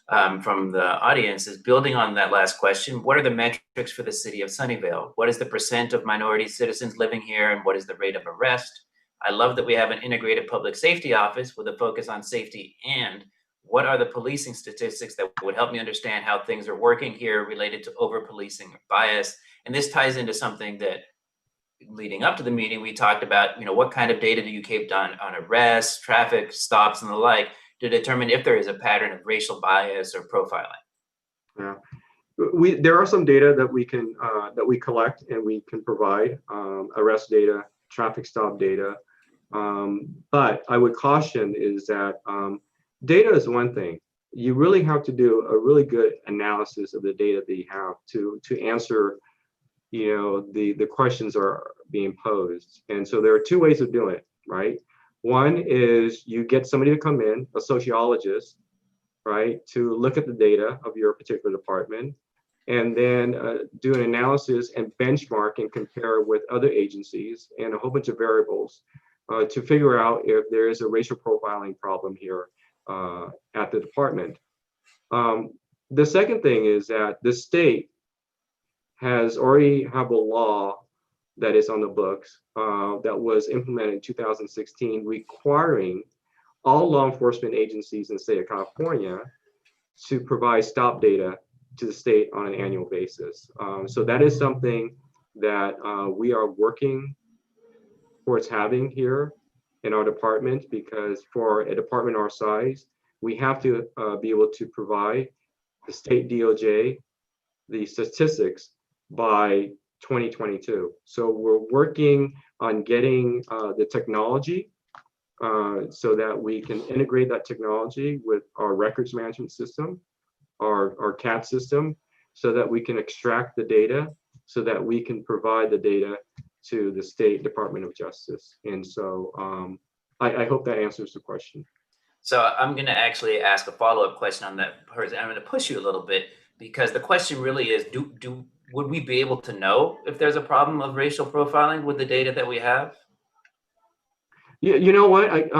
from the audience is building on that last question. What are the metrics for the city of Sunnyvale? What is the % of minority citizens living here and what is the rate of arrest? I love that we have an integrated public safety office with a focus on safety, and what are the policing statistics that would help me understand how things are working here related to over-policing or bias? And this ties into something that leading up to the meeting, we talked about, what kind of data do you keep on arrests, traffic stops, and the like to determine if there is a pattern of racial bias or profiling? Yeah, there are some data that we can that we collect and we can provide, arrest data, traffic stop data. But I would caution is that data is one thing. You really have to do a really good analysis of the data that you have to answer the questions are being posed. And so there are two ways of doing it, right? One is you get somebody to come in, a sociologist, right, to look at the data of your particular department, and then do an analysis and benchmark and compare with other agencies and a whole bunch of variables to figure out if there is a racial profiling problem here at the department. The second thing is that the state has already have a law that is on the books that was implemented in 2016, requiring all law enforcement agencies in the state of California to provide stop data to the state on an annual basis. So that is something that we are working towards having here in our department, because for a department our size, we have to be able to provide the state DOJ the statistics by 2022. So we're working on getting the technology so that we can integrate that technology with our records management system, our CAT system, so that we can extract the data, so that we can provide the data to the State Department of Justice. And so I hope that answers the question. So I'm going to actually ask a follow-up question on that. I'm going to push you a little bit, because the question really is, would we be able to know if there's a problem of racial profiling with the data that we have? Yeah, you know what?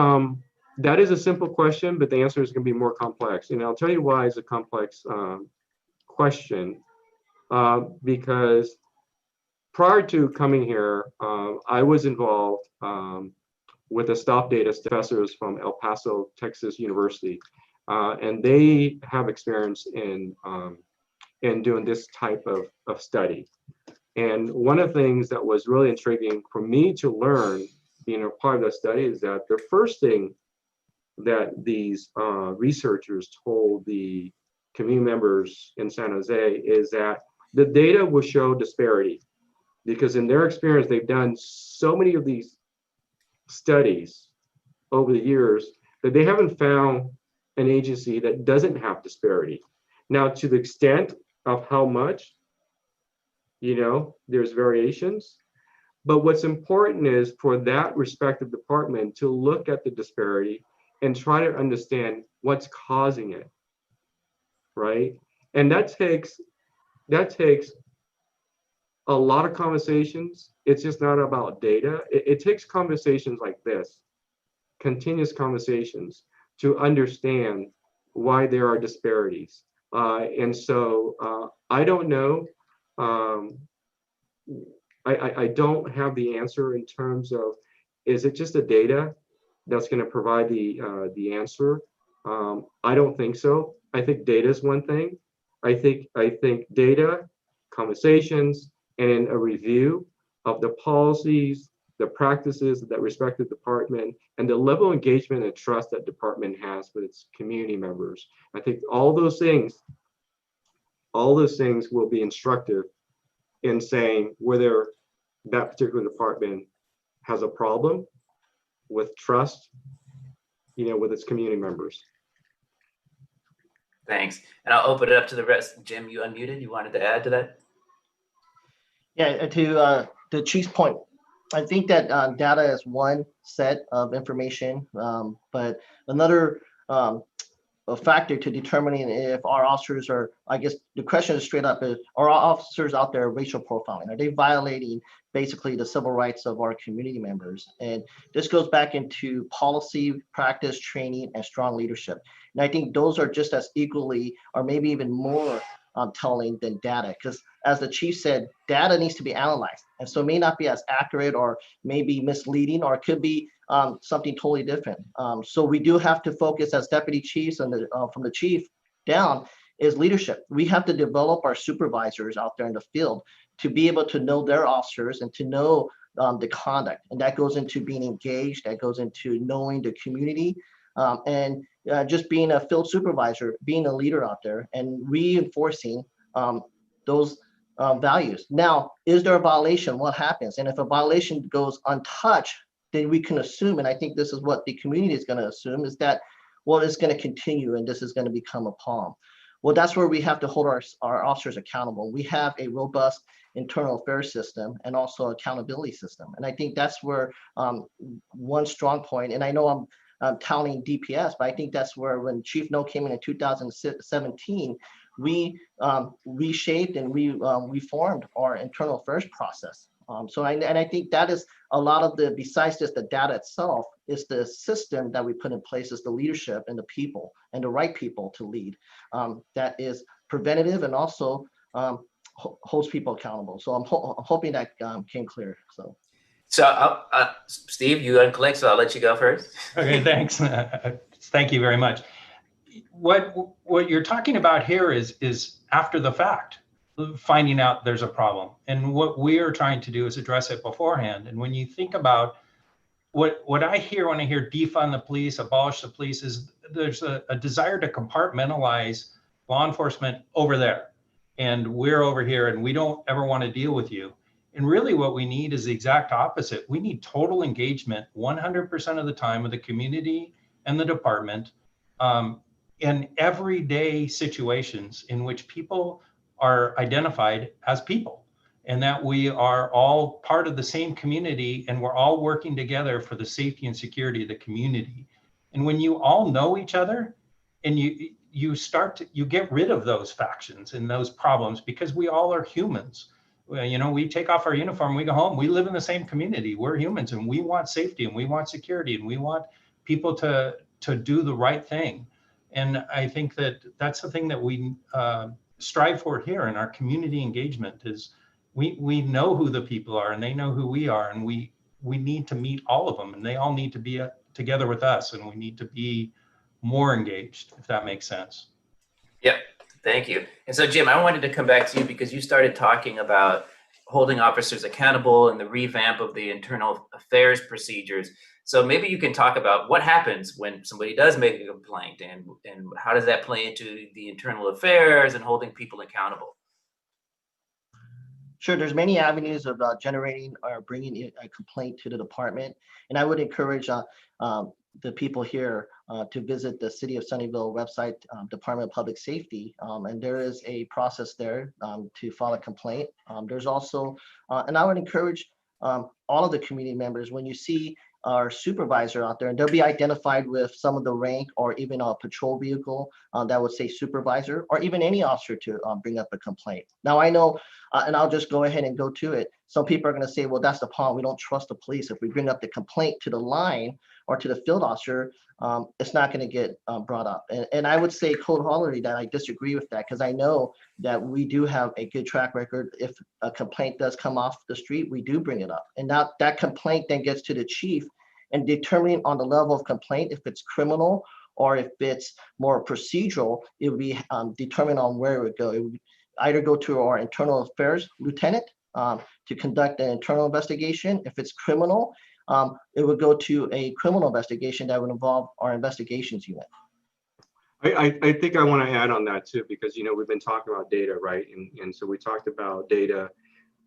That is a simple question, but the answer is going to be more complex. And I'll tell you why it's a complex question. Because prior to coming here, I was involved with the stop data professors from El Paso, Texas University. And they have experience in doing this type of study. And one of the things that was really intriguing for me to learn, being a part of the study, is that the first thing that these researchers told the community members in San Jose is that the data will show disparity, because in their experience, they've done so many of these studies over the years that they haven't found an agency that doesn't have disparity. Now, to the extent of how much, there's variations. But what's important is for that respective department to look at the disparity and try to understand what's causing it, right? And that takes a lot of conversations. It's just not about data. It takes conversations like this, continuous conversations, to understand why there are disparities. And so I don't know. I don't have the answer in terms of, is it just the data that's going to provide the answer? I don't think so. I think data is one thing. I think data, conversations, and a review of the policies, the practices of that respective department, and the level of engagement and trust that department has with its community members. I think all those things will be instructive in saying whether that particular department has a problem with trust, with its community members. Thanks. And I'll open it up to the rest. Jim, you unmuted. You wanted to add to that? Yeah, to the Chief's point, I think that data is one set of information, but another a factor to determining if our officers are, I guess the question is straight up, is, are our officers out there racial profiling? Are they violating basically the civil rights of our community members? And this goes back into policy, practice, training, and strong leadership. And I think those are just as equally, or maybe even more telling than data, because as the chief said, data needs to be analyzed. And so it may not be as accurate or maybe misleading, or it could be something totally different. So we do have to focus as deputy chiefs and from the chief down is leadership. We have to develop our supervisors out there in the field to be able to know their officers and to know the conduct. And that goes into being engaged, that goes into knowing the community, and just being a field supervisor, being a leader out there and reinforcing those values. Now, is there a violation? What happens? And if a violation goes untouched, then we can assume, and I think this is what the community is going to assume, is that, well, it's going to continue and this is going to become a problem. Well, that's where we have to hold our officers accountable. We have a robust internal affairs system and also accountability system. And I think that's where one strong point, and I know I'm touting DPS, but I think that's where when Chief No came in 2017, we reshaped and we reformed our internal affairs process. So I think that is a lot of the, besides just the data itself, is the system that we put in place, is the leadership and the people and the right people to lead. That is preventative and also holds people accountable. So I'm hoping that came clear. So Steve, you unclicked, so I'll let you go first. Okay, thanks. Thank you very much. What you're talking about here is after the fact, finding out there's a problem. And what we are trying to do is address it beforehand. And when you think about what I hear when I hear defund the police, abolish the police, is there's a desire to compartmentalize law enforcement over there. And we're over here and we don't ever want to deal with you. And really what we need is the exact opposite. We need total engagement 100% of the time with the community and the department in everyday situations in which people are identified as people, and that we are all part of the same community and we're all working together for the safety and security of the community. And when you all know each other and you get rid of those factions and those problems, because we all are humans. We take off our uniform, we go home, we live in the same community, we're humans, and we want safety and we want security and we want people to do the right thing. And I think that that's the thing that we strive for here in our community engagement, is we know who the people are and they know who we are, and we we need to meet all of them, and they all need to be together with us, and we need to be more engaged, if that makes sense. Yep, thank you. And so, Jim, I wanted to come back to you because you started talking about holding officers accountable and the revamp of the internal affairs procedures. So maybe you can talk about what happens when somebody does make a complaint, and how does that play into the internal affairs and holding people accountable? Sure, there's many avenues of generating or bringing in a complaint to the department. And I would encourage the people here to visit the City of Sunnyvale website, Department of Public Safety. And there is a process there to file a complaint. There's also, and I would encourage all of the community members, when you see our supervisor out there, and they'll be identified with some of the rank or even a patrol vehicle that would say supervisor, or even any officer to bring up a complaint. Now I know, and I'll just go ahead and go to it. Some people are going to say, well, that's the problem. We don't trust the police. If we bring up the complaint to the line or to the field officer, it's not going to get brought up. And I would say cold-heartedly that I disagree with that, because I know that we do have a good track record. If a complaint does come off the street, we do bring it up. And now that complaint then gets to the chief, and determining on the level of complaint, if it's criminal or if it's more procedural, it would be determined on where it would go. It would either go to our internal affairs lieutenant to conduct an internal investigation. If it's criminal, it would go to a criminal investigation that would involve our investigations unit. I think I want to add on that too, because, you know, we've been talking about data, right? And so we talked about data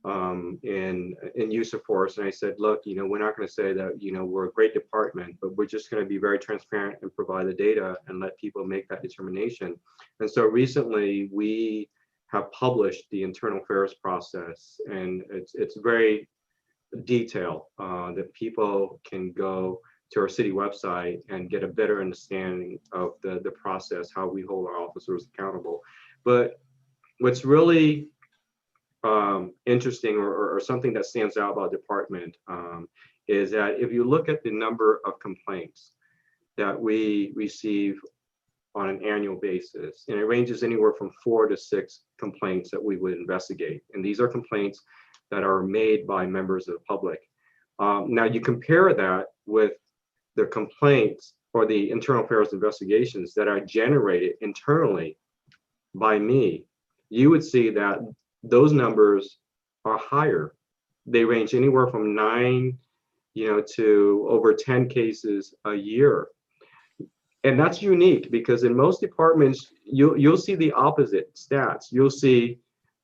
in use of force. And I said, look, you know, we're not going to say that, you know, we're a great department, but we're just going to be very transparent and provide the data and let people make that determination. And so recently we have published the internal affairs process, and it's very detailed that people can go to our city website and get a better understanding of the process, how we hold our officers accountable. But what's really interesting or something that stands out about the department is that if you look at the number of complaints that we receive on an annual basis, and it ranges anywhere from 4 to 6 complaints that we would investigate. And these are complaints that are made by members of the public. Now you compare that with the complaints or the internal affairs investigations that are generated internally by me, you would see that those numbers are higher. They range anywhere from 9, you know, to over 10 cases a year. And that's unique because in most departments, you'll see the opposite stats. You'll see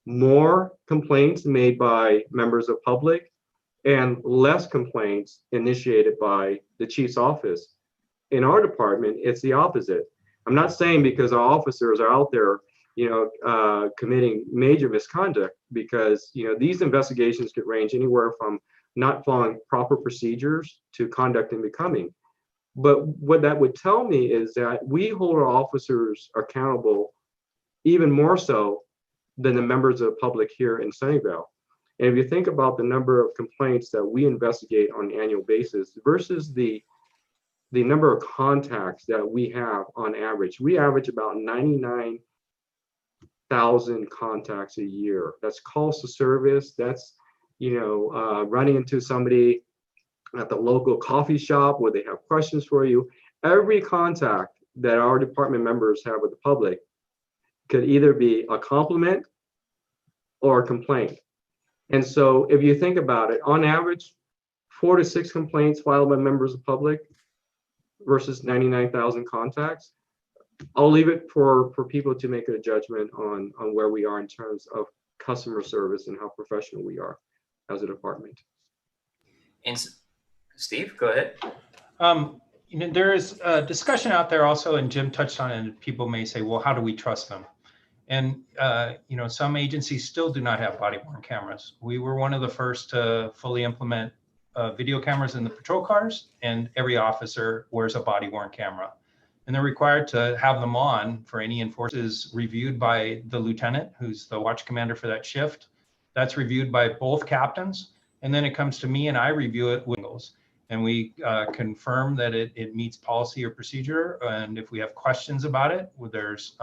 more complaints made by members of public and less complaints initiated by the chief's office. In our department, it's the opposite. I'm not saying because our officers are out there, you know, committing major misconduct, because, you know, these investigations could range anywhere from not following proper procedures to conduct and becoming. But what that would tell me is that we hold our officers accountable even more so than the members of the public here in Sunnyvale. And if you think about the number of complaints that we investigate on an annual basis versus the number of contacts that we have on average, we average about 99,000 contacts a year. That's calls to service. That's, you know, running into somebody at the local coffee shop where they have questions for you. Every contact that our department members have with the public could either be a compliment or a complaint. And so if you think about it, on average, 4 to 6 complaints filed by members of the public versus 99,000 contacts. I'll leave it for people to make a judgment on where we are in terms of customer service and how professional we are as a department. And Steve, go ahead. You know, there is a discussion out there also, and Jim touched on it, and people may say, well, how do we trust them? And, you know, some agencies still do not have body-worn cameras. We were one of the first to fully implement video cameras in the patrol cars, and every officer wears a body-worn camera. And they're required to have them on for any enforcement reviewed by the lieutenant, who's the watch commander for that shift. That's reviewed by both captains. And then it comes to me and I review it with Ingles. And we confirm that it meets policy or procedure. And if we have questions about it, there's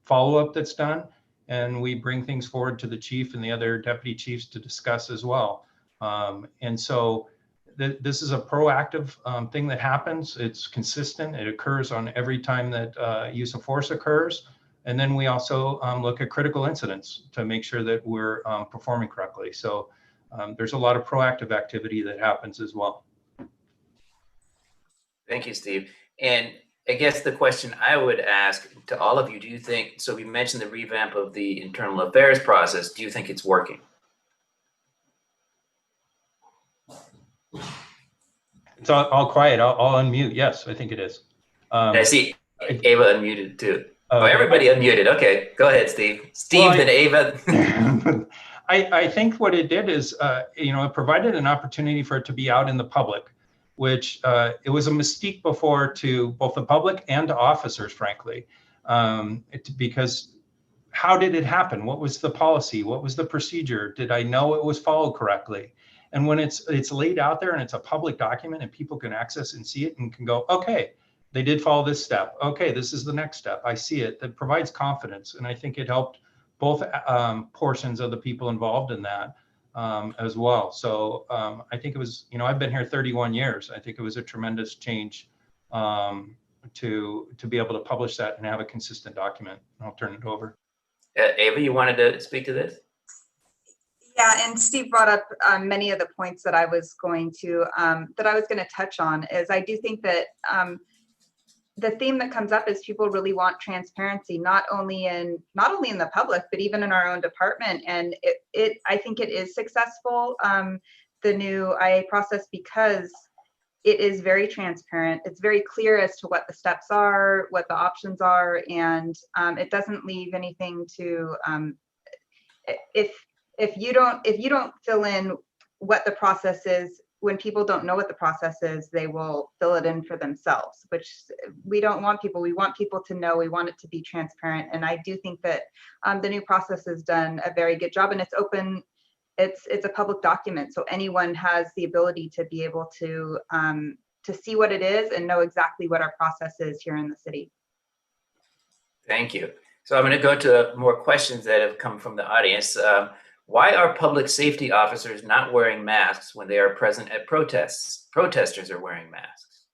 follow-up that's done. And we bring things forward to the chief and the other deputy chiefs to discuss as well. And so this is a proactive thing that happens. It's consistent. It occurs on every time that use of force occurs. And then we also look at critical incidents to make sure that we're performing correctly. So there's a lot of proactive activity that happens as well. Thank you, Steve. And I guess the question I would ask to all of you, do you think, so we mentioned the revamp of the internal affairs process, do you think it's working? It's all quiet. I'll unmute. Yes, I think it is. And I see Ava unmuted too. Oh, Okay. everybody unmuted. Okay, go ahead, Steve. Steve, Well, then Ava. I think what it did is, it provided an opportunity for it to be out in the public, which it was a mystique before to both the public and to officers, frankly, because how did it happen? What was the policy? What was the procedure? Did I know it was followed correctly? And when it's laid out there and it's a public document and people can access and see it and can go, okay, they did follow this step. Okay, this is the next step. I see it. That provides confidence. And I think it helped both portions of the people involved in that as well. So I think it was, I've been here 31 years. I think it was a tremendous change to be able to publish that and have a consistent document. I'll turn it over. Ava, you wanted to speak to this? Yeah, and Steve brought up many of the points that I was going to touch on. Is I do think that the theme that comes up is people really want transparency, not only in the public, but even in our own department. And I think it is successful, the new IA process, because it is very transparent. It's very clear as to what the steps are, what the options are, and it doesn't leave anything to if you don't fill in what the process is. When people don't know what the process is, they will fill it in for themselves, which we don't want people. We want people to know. We want it to be transparent. And I do think that the new process has done a very good job, and it's open. It's a public document, so anyone has the ability to be able to see what it is and know exactly what our process is here in the city. Thank you. So I'm going to go to more questions that have come from the audience. Why are public safety officers not wearing masks when they are present at protests? Protesters are wearing masks.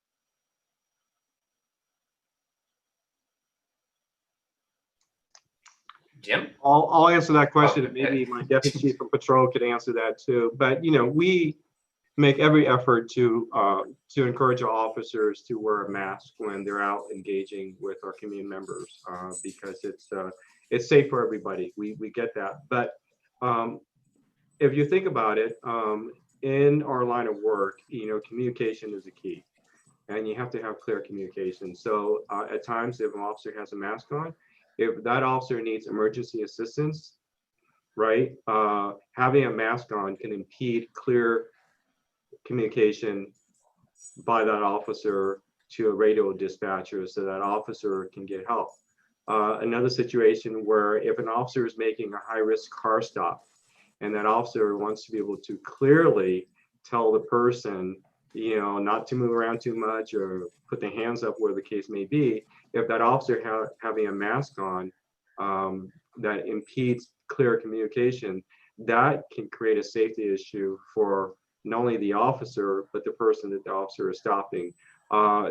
Jim? I'll answer that question, and Okay. maybe my deputy chief of patrol could answer that too. But we make every effort to encourage our officers to wear a mask when they're out engaging with our community members, because it's safe for everybody. We get that, but if you think about it, in our line of work, communication is a key, and you have to have clear communication. So at times, if an officer has a mask on, if that officer needs emergency assistance, right, having a mask on can impede clear communication by that officer to a radio dispatcher so that officer can get help. Another situation where if an officer is making a high-risk car stop and that officer wants to be able to clearly tell the person, not to move around too much or put their hands up, where the case may be, if that officer having a mask on that impedes clear communication, that can create a safety issue for not only the officer, but the person that the officer is stopping.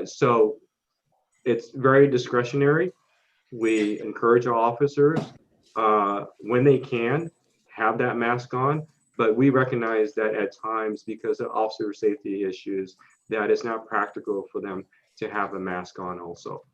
So it's very discretionary. We encourage our officers when they can have that mask on, but we recognize that at times, because of officer safety issues, that it's not practical for them to have a mask on also.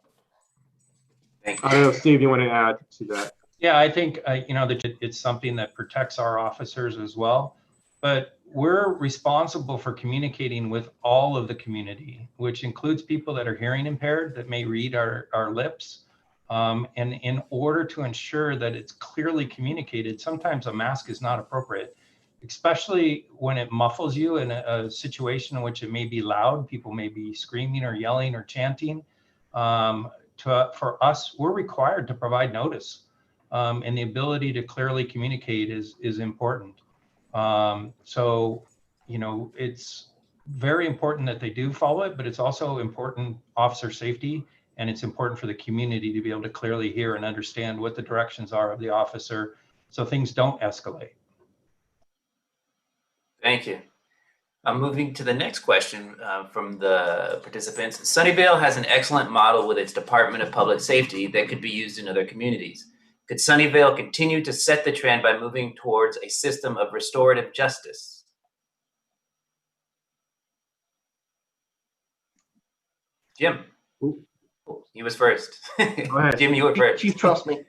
Thank you. I don't know, Steve, you want to add to that? Yeah, I think, that it's something that protects our officers as well, but we're responsible for communicating with all of the community, which includes people that are hearing impaired that may read our lips. And in order to ensure that it's clearly communicated, sometimes a mask is not appropriate, especially when it muffles you in a situation in which it may be loud. People may be screaming or yelling or chanting. For us, we're required to provide notice, and the ability to clearly communicate is important. So, it's very important that they do follow it, but it's also important officer safety, and it's important for the community to be able to clearly hear and understand what the directions are of the officer so things don't escalate. Thank you. I'm moving to the next question from the participants. Sunnyvale has an excellent model with its Department of Public Safety that could be used in other communities. Could Sunnyvale continue to set the trend by moving towards a system of restorative justice? Jim. Ooh. Oh, he was first. Go ahead. Jim, you were first. Chief, trust me.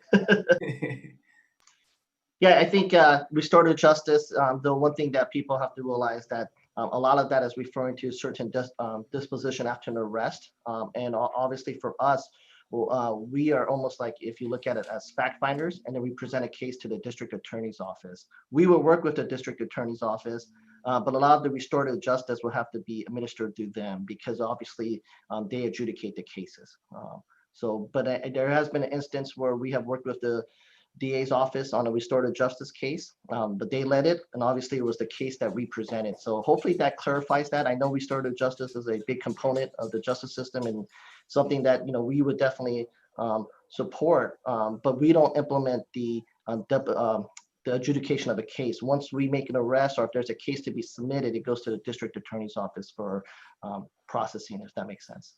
Yeah, I think restorative justice, the one thing that people have to realize that a lot of that is referring to certain disposition after an arrest. And obviously for us, we are almost like, if you look at it as fact finders, and then we present a case to the district attorney's office. We will work with the district attorney's office, but a lot of the restorative justice will have to be administered through them because obviously they adjudicate the cases. But there has been an instance where we have worked with the DA's office on a restorative justice case, but they led it, and obviously it was the case that we presented. So hopefully that clarifies that. I know restorative justice is a big component of the justice system and something that we would definitely support, but we don't implement the adjudication of a case. Once we make an arrest or if there's a case to be submitted, it goes to the district attorney's office for processing, if that makes sense.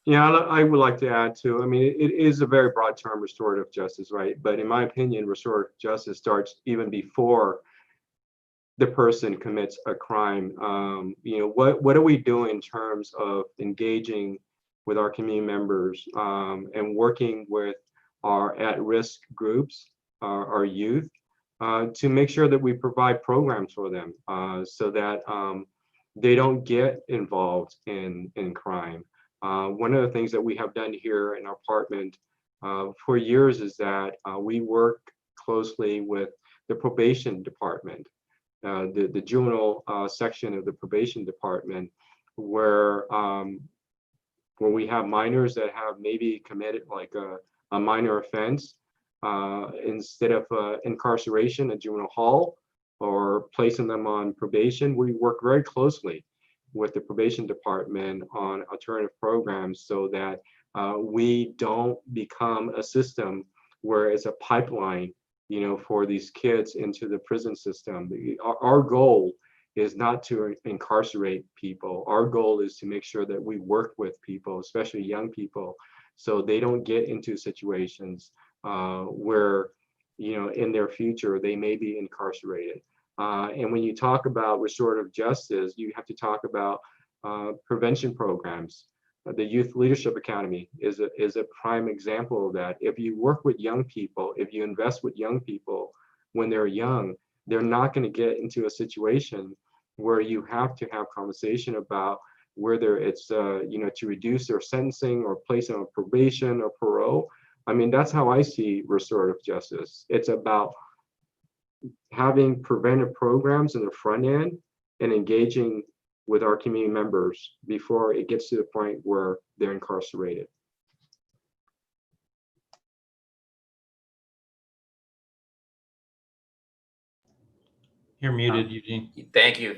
Yeah, I would like to add too. I mean, it is a very broad term, restorative justice, right? But in my opinion, restorative justice starts even before the person commits a crime. What are we doing in terms of engaging with our community members and working with our at-risk groups, our youth, to make sure that we provide programs for them so that they don't get involved in crime. One of the things that we have done here in our department for years is that we work closely with the probation department, the juvenile section of the probation department, where we have minors that have maybe committed like a minor offense, instead of incarceration at juvenile hall or placing them on probation, we work very closely with the probation department on alternative programs so that we don't become a system where it's a pipeline, for these kids into the prison system. Our goal is not to incarcerate people. Our goal is to make sure that we work with people, especially young people, so they don't get into situations where, in their future, they may be incarcerated. And when you talk about restorative justice, you have to talk about prevention programs. The Youth Leadership Academy is a prime example of that. If you work with young people, if you invest with young people when they're young, they're not going to get into a situation where you have to have conversation about whether it's to reduce their sentencing or place them on probation or parole. I mean, that's how I see restorative justice. It's about having preventive programs in the front end and engaging with our community members before it gets to the point where they're incarcerated. You're muted, Eugene. Thank you.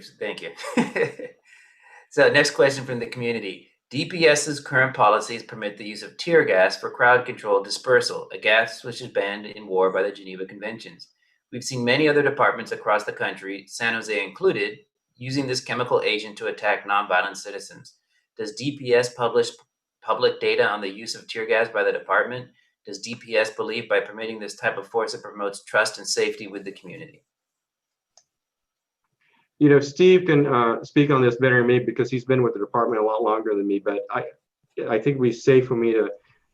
So next question from the community. DPS's current policies permit the use of tear gas for crowd control dispersal, a gas which is banned in war by the Geneva Conventions. We've seen many other departments across the country, San Jose included, using this chemical agent to attack nonviolent citizens. Does DPS publish public data on the use of tear gas by the department? Does DPS believe by permitting this type of force it promotes trust and safety with the community? Steve can speak on this better than me because he's been with the department a lot longer than me, but I think we safe for me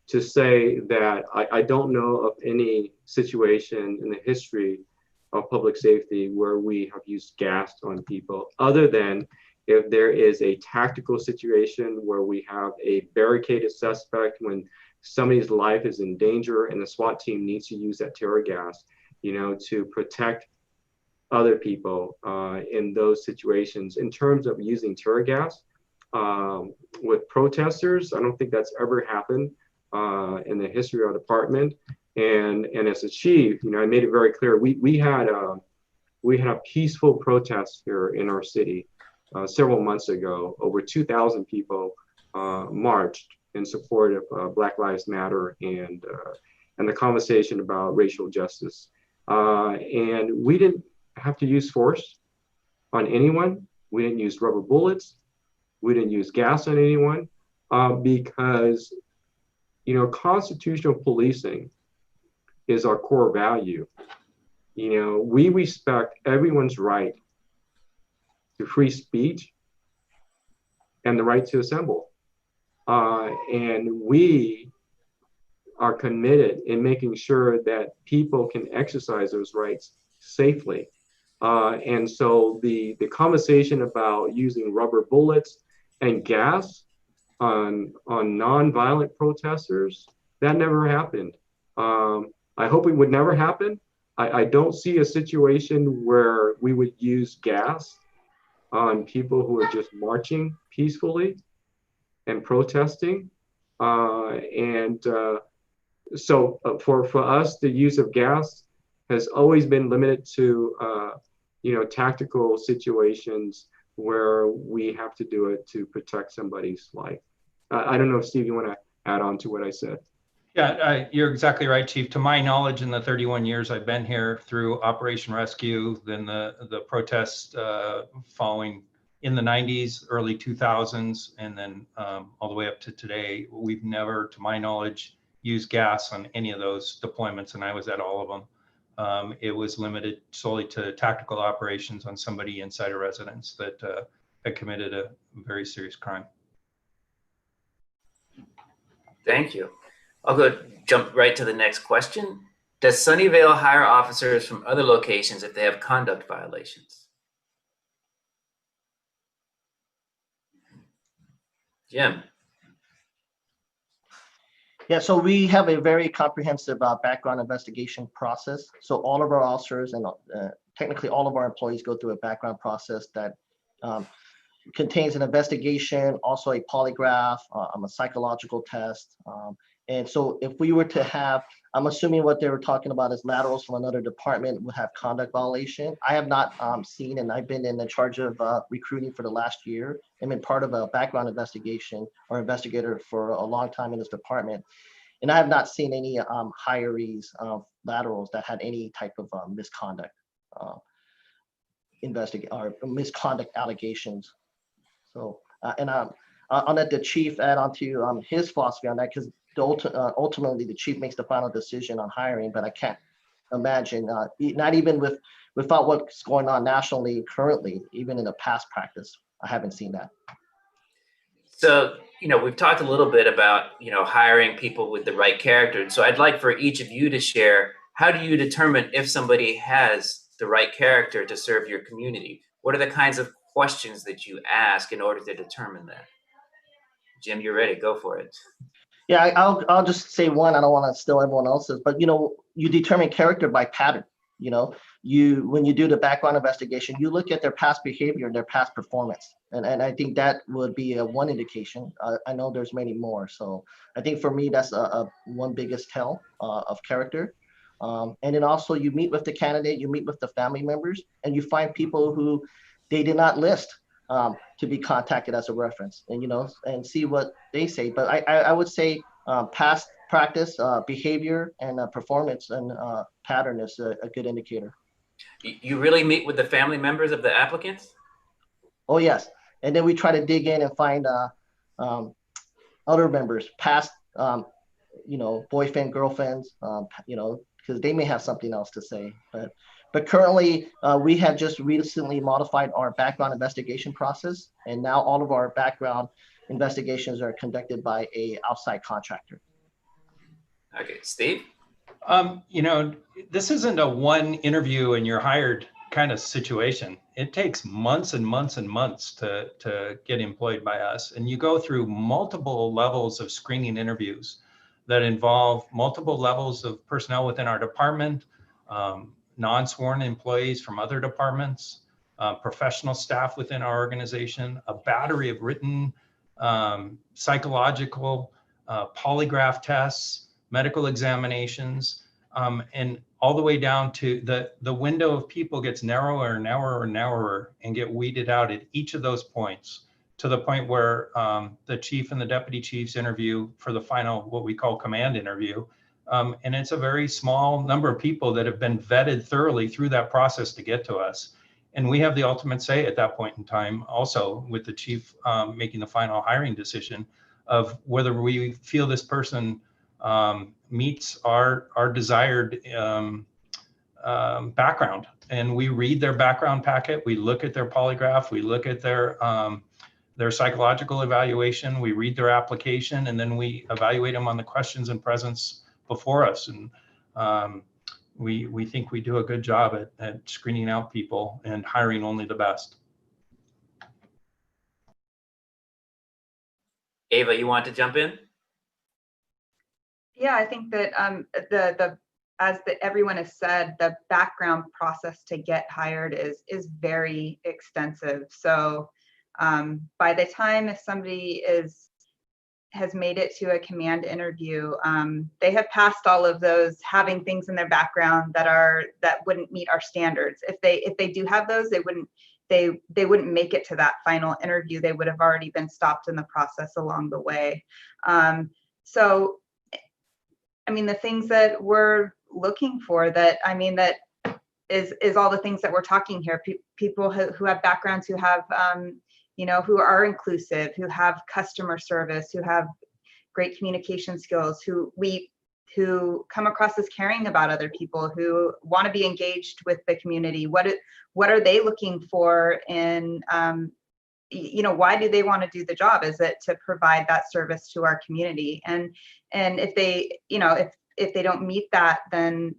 to say that I don't know of any situation in the history of public safety where we have used gas on people, other than if there is a tactical situation where we have a barricaded suspect when somebody's life is in danger and the SWAT team needs to use that tear gas, to protect other people in those situations. In terms of using tear gas with protesters, I don't think that's ever happened in the history of our department. And as a chief, I made it very clear, we had a peaceful protest here in our city several months ago. Over 2,000 people marched in support of Black Lives Matter and the conversation about racial justice. And we didn't have to use force. on anyone. We didn't use rubber bullets. We didn't use gas on anyone because, you know, constitutional policing is our core value. You know, we respect everyone's right to free speech and the right to assemble. And we are committed in making sure that people can exercise those rights safely. And so the conversation about using rubber bullets and gas on nonviolent protesters, that never happened. I hope it would never happen. I don't see a situation where we would use gas on people who are just marching peacefully and protesting. So for us, the use of gas has always been limited to you know, tactical situations where we have to do it to protect somebody's life. I don't know if Steve, you want to add on to what I said. Yeah, you're exactly right, Chief. To my knowledge, in the 31 years I've been here, through Operation Rescue, then the protests following in the 90s, early 2000s, and then all the way up to today, we've never, to my knowledge, used gas on any of those deployments, and I was at all of them. It was limited solely to tactical operations on somebody inside a residence that had committed a very serious crime. Thank you. I'll jump right to the next question. Does Sunnyvale hire officers from other locations if they have conduct violations? Jim. Yeah, so we have a very comprehensive background investigation process. So all of our officers and technically all of our employees go through a background process that contains an investigation, also a polygraph, a psychological test. And so if we were to have, I'm assuming what they were talking about is laterals from another department would have conduct violation. I have not seen, and I've been in the charge of recruiting for the last year and been part of a background investigation or investigator for a long time in this department. And I have not seen any hirees of laterals that had any type of misconduct or misconduct allegations. So, I'll let the chief add on to his philosophy on that, because ultimately the chief makes the final decision on hiring, but I can't imagine, not even without what's going on nationally currently, even in the past practice, I haven't seen that. So, you know, we've talked a little bit about, you know, hiring people with the right character. So I'd like for each of you to share, how do you determine if somebody has the right character to serve your community? What are the kinds of questions that you ask in order to determine that? Jim, you're ready, go for it. Yeah, I'll just say one. I don't want to steal everyone else's, but you know, you determine character by pattern. You know, when you do the background investigation, you look at their past behavior and their past performance, and I think that would be one indication. I know there's many more, so I think for me that's one biggest tell of character. And then also you meet with the candidate, you meet with the family members, and you find people who they did not list to be contacted as a reference, and you know, and see what they say. But I would say past practice, behavior, and performance and pattern is a good indicator. You really meet with the family members of the applicants? Oh yes, and then we try to dig in and find other members, past you know, boyfriend, girlfriends, you know, because they may have something else to say. But currently, we have just recently modified our background investigation process, and now all of our background investigations are conducted by an outside contractor. Okay, Steve? You know, this isn't a one interview and you're hired kind of situation. It takes months and months and months to get employed by us. And you go through multiple levels of screening interviews that involve multiple levels of personnel within our department, non-sworn employees from other departments, professional staff within our organization, a battery of written, psychological, polygraph tests, medical examinations, and all the way down to the window of people gets narrower and narrower and narrower and get weeded out at each of those points, to the point where the chief and the deputy chiefs interview for the final, what we call command interview. And it's a very small number of people that have been vetted thoroughly through that process to get to us. And we have the ultimate say at that point in time, also with the chief making the final hiring decision of whether we feel this person meets our desired background. And we read their background packet, we look at their polygraph, we look at their psychological evaluation, we read their application, and then we evaluate them on the questions and presence before us. And we think we do a good job at screening out people and hiring only the best. Ava, you want to jump in? Yeah, I think that everyone has said, the background process to get hired is very extensive. So by the time if somebody has made it to a command interview, they have passed all of those, having things in their background that wouldn't meet our standards. If they do have those, they wouldn't make it to that final interview. They would have already been stopped in the process along the way. So, I mean, the things that we're looking for, that is all the things that we're talking here. People who have backgrounds, who have who are inclusive, who have customer service, who have great communication skills, who come across as caring about other people, who want to be engaged with the community. What are they looking for in, why do they want to do the job? Is it to provide that service to our community? And if they, if they don't meet that, then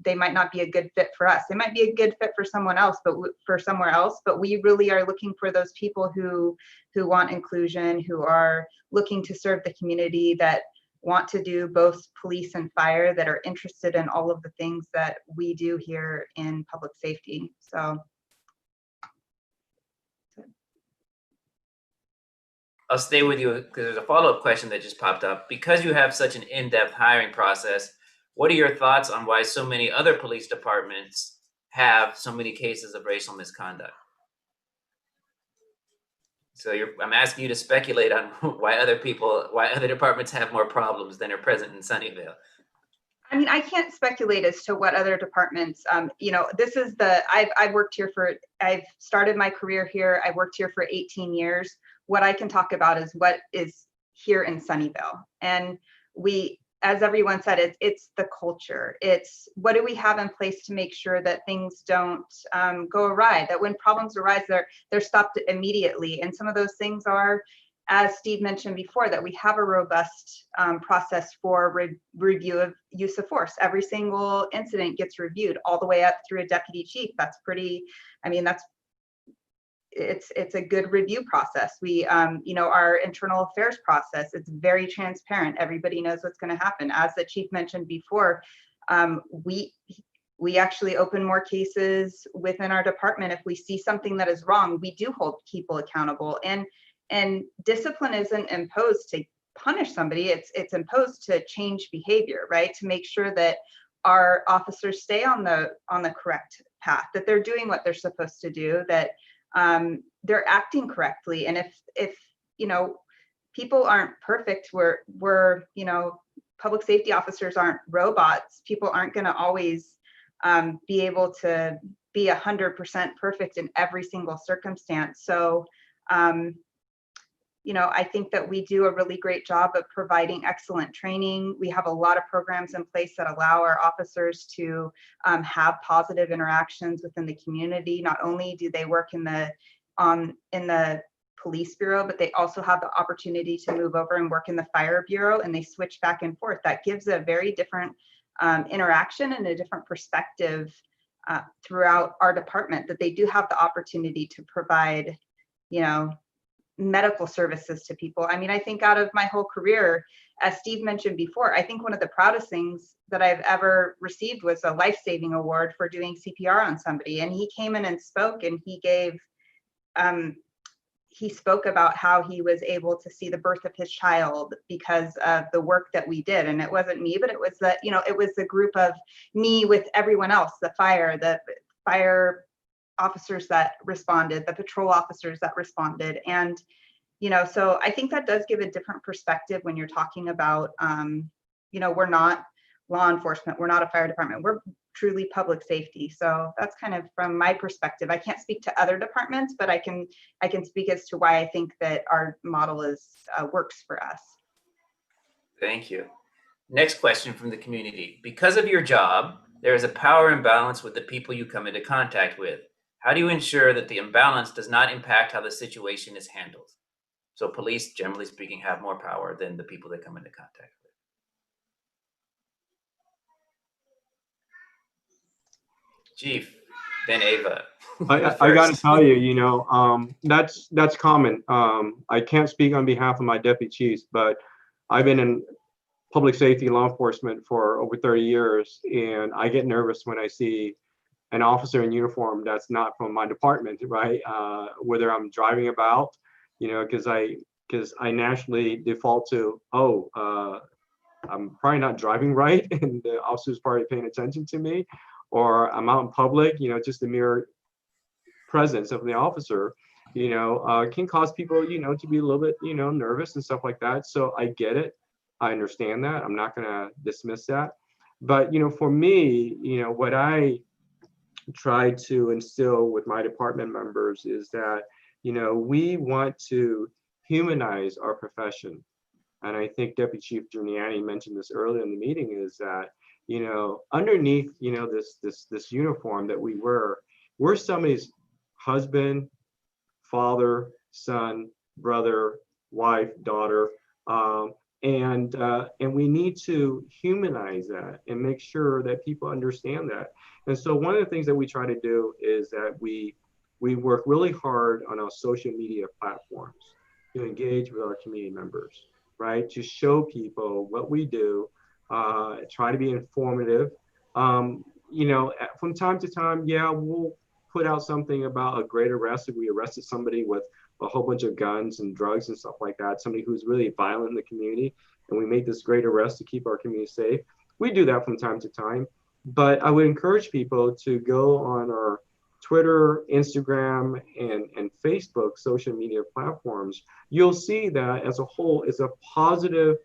they might not be a good fit for us. They might be a good fit for someone else, but for somewhere else. But we really are looking for those people who want inclusion, who are looking to serve the community, that want to do both police and fire, that are interested in all of the things that we do here in public safety. So. I'll stay with you because there's a follow-up question that just popped up. Because you have such an in-depth hiring process, what are your thoughts on why so many other police departments have so many cases of racial misconduct? So I'm asking you to speculate on why other departments have more problems than are present in Sunnyvale. I mean, I can't speculate as to what other departments, this is I've started my career here. I've worked here for 18 years. What I can talk about is what is here in Sunnyvale. And as everyone said, it's the culture. It's what do we have in place to make sure that things don't go awry, that when problems arise, they're stopped immediately. And some of those things are, as Steve mentioned before, that we have a robust process for review of use of force. Every single incident gets reviewed all the way up through a deputy chief. That's pretty, it's a good review process. We, our internal affairs process, it's very transparent. Everybody knows what's going to happen. As the chief mentioned before, we actually open more cases within our department. If we see something that is wrong, we do hold people accountable. And discipline isn't imposed to punish somebody. It's imposed to change behavior, right? To make sure that our officers stay on the correct path, that they're doing what they're supposed to do, that they're acting correctly. And if people aren't perfect, we're public safety officers aren't robots. People aren't going to always be able to be 100% perfect in every single circumstance. So I think that we do a really great job of providing excellent training. We have a lot of programs in place that allow our officers to have positive interactions within the community. Not only do they work in the police bureau, but they also have the opportunity to move over and work in the fire bureau, and they switch back and forth. That gives a very different interaction and a different perspective throughout our department, that they do have the opportunity to provide, medical services to people. I think out of my whole career, as Steve mentioned before, I think one of the proudest things that I've ever received was a life-saving award for doing CPR on somebody. And he came in and spoke, and he spoke about how he was able to see the birth of his child because of the work that we did. And it wasn't me, but it was it was a group of me with everyone else, the fire officers that responded, the patrol officers that responded. And, so I think that does give a different perspective when you're talking about, we're not law enforcement, we're not a fire department, truly public safety. So that's kind of from my perspective. I can't speak to other departments, but I can speak as to why I think that our model is works for us. Thank you. Next question from the community. Because of your job, there is a power imbalance with the people you come into contact with. How do you ensure that the imbalance does not impact how the situation is handled? So police, generally speaking, have more power than the people they come into contact with. Chief, then Ava. I got to tell you, you know, that's common. I can't speak on behalf of my deputy chiefs, but I've been in public safety law enforcement for over 30 years, and I get nervous when I see an officer in uniform that's not from my department, right? Whether I'm driving about, you know, because I naturally default to, I'm probably not driving right, and the officer's probably paying attention to me, or I'm out in public, you know, just the mere presence of the officer, you know, can cause people, you know, to be a little bit, you know, nervous and stuff like that. So I get it. I understand that. I'm not going to dismiss that. But, you know, for me, you know, what I try to instill with my department members is that, you know, we want to humanize our profession. And I think Deputy Chief Giuliani mentioned this earlier in the meeting, is that, you know, underneath, you know, this uniform that we wear, we're somebody's husband, father, son, brother, wife, daughter, and we need to humanize that and make sure that people understand that. And so one of the things that we try to do is that we work really hard on our social media platforms to engage with our community members, right? To show people what we do, try to be informative. You know, from time to time, yeah, we'll put out something about a great arrest if we arrested somebody with a whole bunch of guns and drugs and stuff like that, somebody who's really violent in the community, and we make this great arrest to keep our community safe. We do that from time to time, but I would encourage people to go on our Twitter, Instagram, and Facebook social media platforms. You'll see that as a whole, it's a positive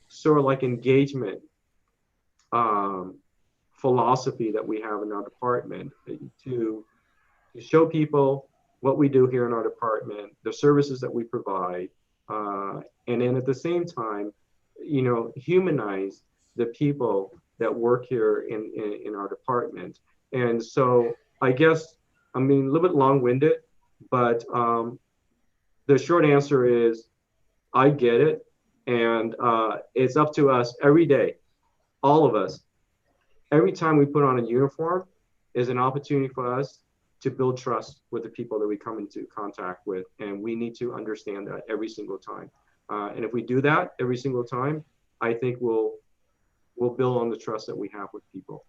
sort of like engagement philosophy that we have in our department to show people what we do here in our department, the services that we provide, and then at the same time, you know, humanize the people that work here in our department. And so I guess, I mean, a little bit long-winded, but the short answer is I get it. And it's up to us every day, all of us. Every time we put on a uniform is an opportunity for us to build trust with the people that we come into contact with. And we need to understand that every single time. And if we do that every single time, I think we'll build on the trust that we have with people.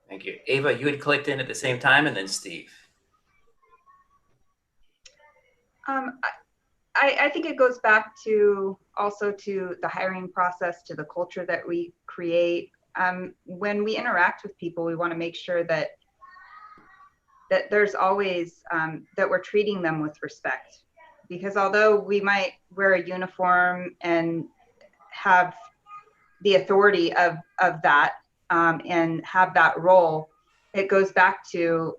Thank you. Ava, you had clicked in at the same time, and then Steve. I think it goes back to also to the hiring process, to the culture that we create. When we interact with people, we want to make sure that there's always, that we're treating them with respect. Because although we might wear a uniform and have the authority of that and have that role, it goes back to,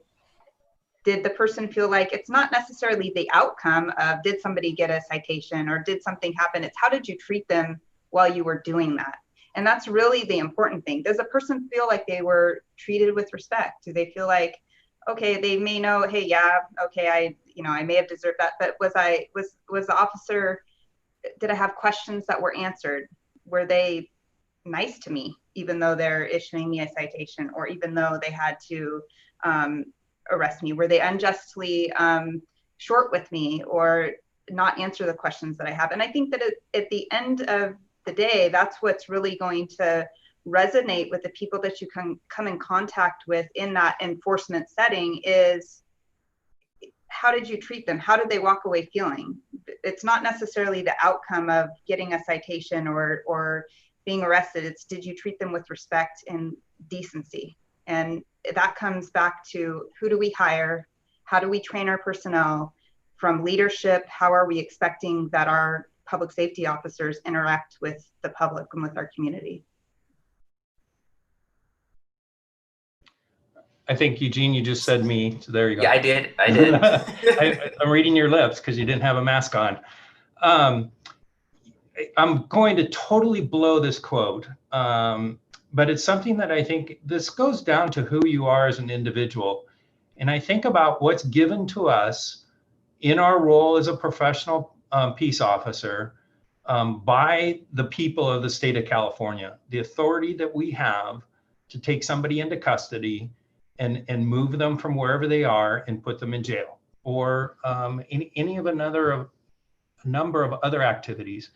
did the person feel like, it's not necessarily the outcome of did somebody get a citation or did something happen, it's how did you treat them while you were doing that? And that's really the important thing. Does a person feel like they were treated with respect? Do they feel like, okay, they may know, hey, yeah, okay, I may have deserved that, but was the officer, did I have questions that were answered? Were they nice to me, even though they're issuing me a citation, or even though they had to arrest me? Were they unjustly short with me or not answer the questions that I have? And I think that at the end of the day, that's what's really going to resonate with the people that you can come in contact with in that enforcement setting is, how did you treat them? How did they walk away feeling? It's not necessarily the outcome of getting a citation or being arrested. It's, did you treat them with respect and decency? And that comes back to, who do we hire? How do we train our personnel? From leadership, how are we expecting that our public safety officers interact with the public and with our community? I think, Eugene, you just said me, so there you go. Yeah, I did. I did. I'm reading your lips because you didn't have a mask on. I'm going to totally blow this quote, but it's something that I think this goes down to who you are as an individual. And I think about what's given to us in our role as a professional peace officer by the people of the state of California, the authority that we have to take somebody into custody and move them from wherever they are and put them in jail, or any of a number of other activities.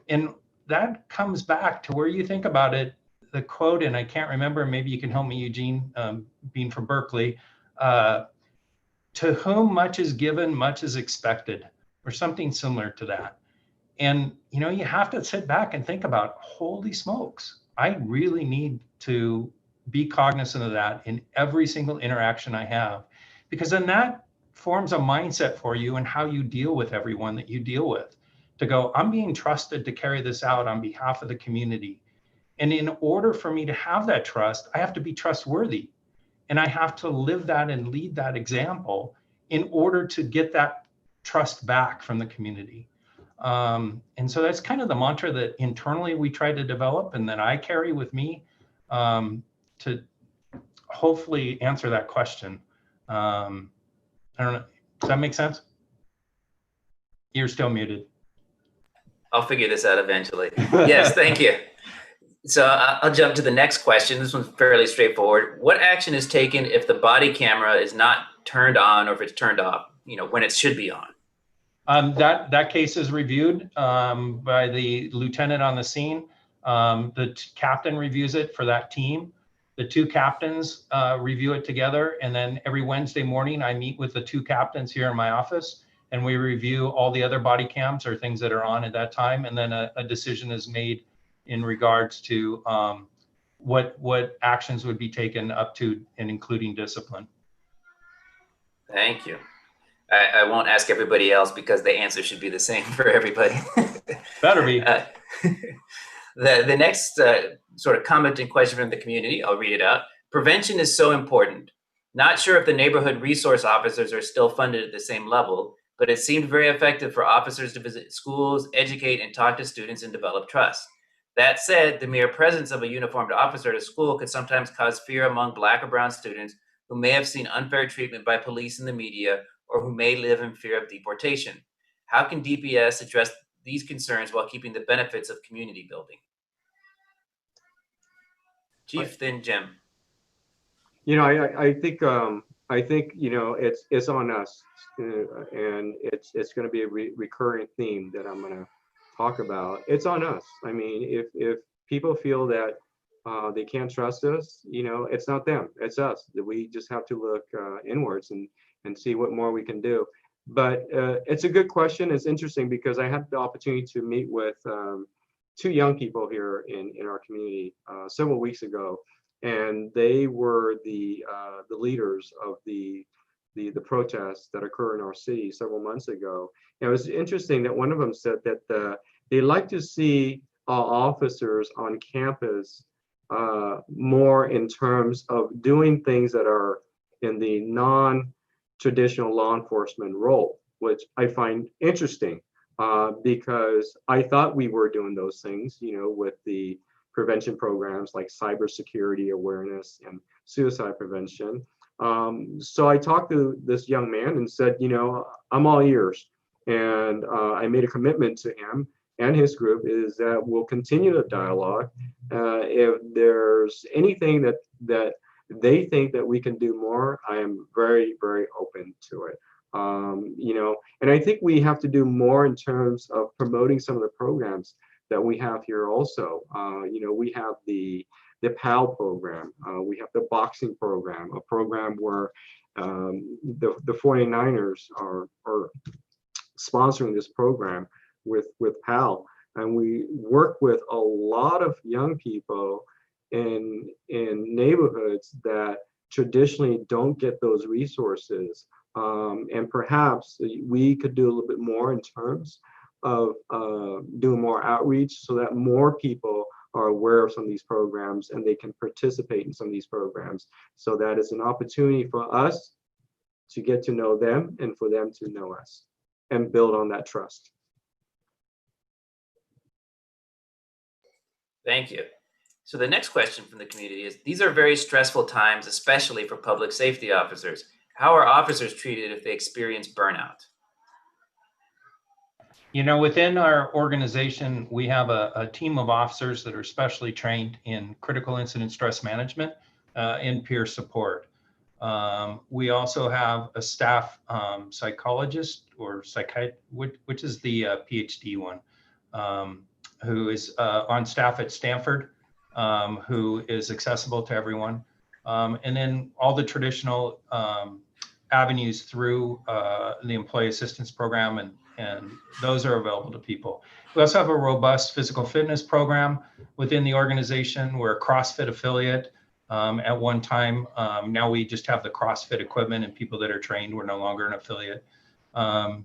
And that comes back to where you think about it, the quote, and I can't remember, maybe you can help me, Eugene, being from Berkeley, to whom much is given, much is expected, or something similar to that. And, you know, you have to sit back and think about, holy smokes, I really need to be cognizant of that in every single interaction I have, because then that forms a mindset for you and how you deal with everyone that you deal with, to go, I'm being trusted to carry this out on behalf of the community. And in order for me to have that trust, I have to be trustworthy. And I have to live that and lead that example in order to get that trust back from the community. And so that's kind of the mantra that internally we try to develop and that I carry with me to hopefully answer that question. I don't know, does that make sense? You're still muted. I'll figure this out eventually. Yes, thank you. So I'll jump to the next question. This one's fairly straightforward. What action is taken if the body camera is not turned on or if it's turned off, you know, when it should be on? That case is reviewed by the lieutenant on the scene. The captain reviews it for that team. The two captains review it together. And then every Wednesday morning, I meet with the two captains here in my office, and we review all the other body cams or things that are on at that time. And then a decision is made in regards to what actions would be taken up to and including discipline. Thank you. I won't ask everybody else because the answer should be the same for everybody. Better be. The next sort of comment and question from the community, I'll read it out. Prevention is so important. Not sure if the neighborhood resource officers are still funded at the same level, but it seemed very effective for officers to visit schools, educate, and talk to students and develop trust. That said, the mere presence of a uniformed officer at a school could sometimes cause fear among Black or brown students who may have seen unfair treatment by police in the media or who may live in fear of deportation. How can DPS address these concerns while keeping the benefits of community building? Chief, then Jim. You know, I think you know it's on us, and it's going to be a recurring theme that I'm going to talk about. It's on us. I mean, if people feel that they can't trust us, you know, it's not them, it's us. We just have to look inwards and see what more we can do. But it's a good question. It's interesting because I had the opportunity to meet with two young people here in our community several weeks ago, and they were the leaders of the protests that occurred in our city several months ago. And it was interesting that one of them said that they like to see officers on campus more in terms of doing things that are in the non-traditional law enforcement role, which I find interesting because I thought we were doing those things, you know, with the prevention programs like cybersecurity awareness and suicide prevention. So I talked to this young man and said, you know, I'm all ears. And I made a commitment to him and his group is that we'll continue the dialogue. If there's anything that they think that we can do more, I am very, very open to it. You know, and I think we have to do more in terms of promoting some of the programs that we have here also. You know, we have the PAL program, we have the boxing program, a program where the 49ers are sponsoring this program with PAL, and we work with a lot of young people in neighborhoods that traditionally don't get those resources, and perhaps we could do a little bit more in terms of doing more outreach so that more people are aware of some of these programs and they can participate in some of these programs. So that is an opportunity for us to get to know them and for them to know us and build on that trust. Thank you. So the next question from the community is, these are very stressful times, especially for public safety officers. How are officers treated if they experience burnout? You know, within our organization, we have a team of officers that are specially trained in critical incident stress management and peer support. We also have a staff psychologist or psychiatrist, which is the PhD one, who is on staff at Stanford, who is accessible to everyone. And then all the traditional avenues through the employee assistance program, and those are available to people. We also have a robust physical fitness program within the organization. We're a CrossFit affiliate at one time. Now we just have the CrossFit equipment and people that are trained. We're no longer an affiliate. And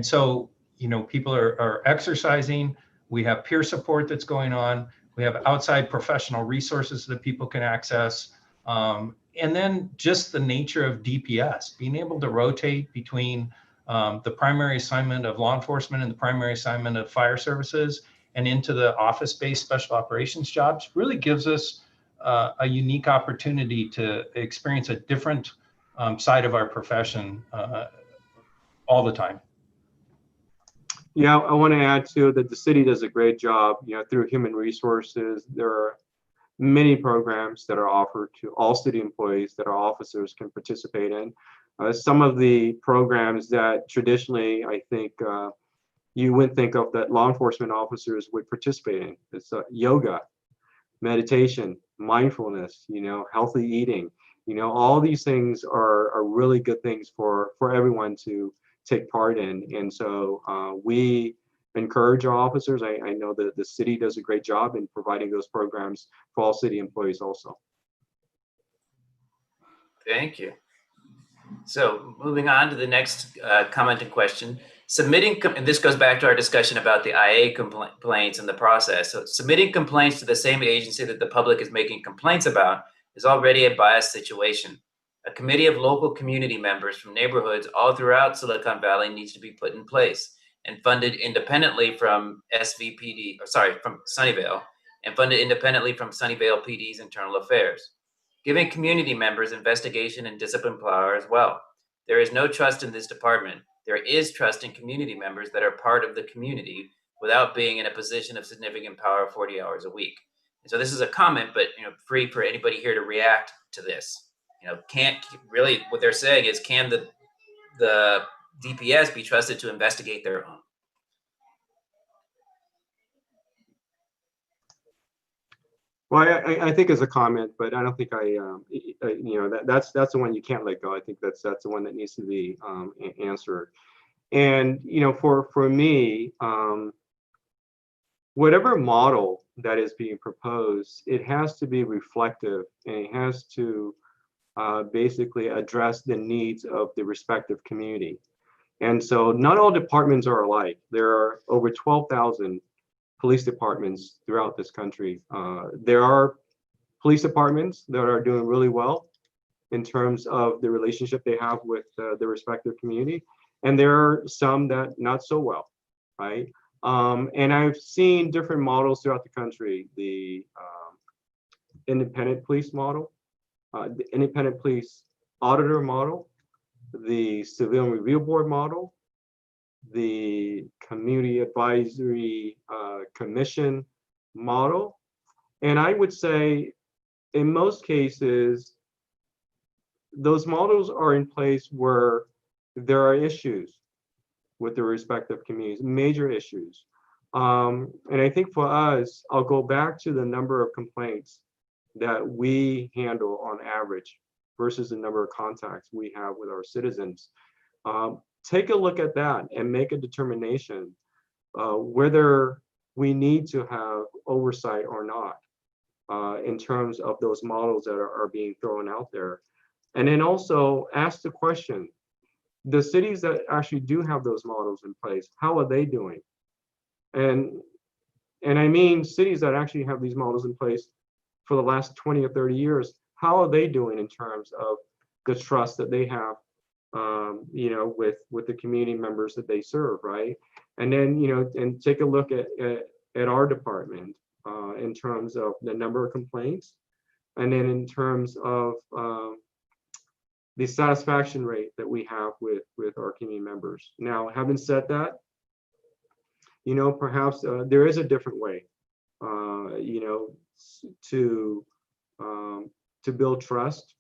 so, you know, people are exercising. We have peer support that's going on. We have outside professional resources that people can access. And then just the nature of DPS, being able to rotate between the primary assignment of law enforcement and the primary assignment of fire services and into the office-based special operations jobs really gives us a unique opportunity to experience a different side of our profession all the time. Yeah, I want to add too that the city does a great job, you know, through human resources. There are many programs that are offered to all city employees that our officers can participate in. Some of the programs that traditionally, I think, you wouldn't think of that law enforcement officers would participate in. It's yoga, meditation, mindfulness, you know, healthy eating. You know, all these things are really good things for everyone to take part in. And so we encourage our officers. I know that the city does a great job in providing those programs for all city employees also. Thank you. So moving on to the next comment and question. And this goes back to our discussion about the IA complaints and the process. So submitting complaints to the same agency that the public is making complaints about is already a biased situation. A committee of local community members from neighborhoods all throughout Silicon Valley needs to be put in place and funded independently from from Sunnyvale, and funded independently from Sunnyvale PD's internal affairs, giving community members investigation and discipline power as well. There is no trust in this department. There is trust in community members that are part of the community without being in a position of significant power 40 hours a week. And so this is a comment, but free for anybody here to react to this. Can't really, what they're saying is, can the DPS be trusted to investigate their own? Well, I think as a comment, but I don't think that's the one you can't let go. I think that's the one that needs to be answered. And for me, whatever model that is being proposed, it has to be reflective, and it has to basically address the needs of the respective community. And so not all departments are alike. There are over 12,000 police departments throughout this country. There are police departments that are doing really well in terms of the relationship they have with the respective community. And there are some that not so well, right? And I've seen different models throughout the country. The independent police model, the independent police auditor model, the civilian review board model, the community advisory commission model. And I would say in most cases, those models are in place where there are issues with the respective communities, major issues. And I think for us, I'll go back to the number of complaints that we handle on average versus the number of contacts we have with our citizens. Take a look at that and make a determination whether we need to have oversight or not in terms of those models that are being thrown out there. And then also ask the question, the cities that actually do have those models in place, how are they doing? And And I mean cities that actually have these models in place for the last 20 or 30 years. How are they doing in terms of the trust that they have, with the community members that they serve, right? And then, and take a look at our department in terms of the number of complaints, and then in terms of the satisfaction rate that we have with our community members. Now, having said that, perhaps there is a different way, to build trust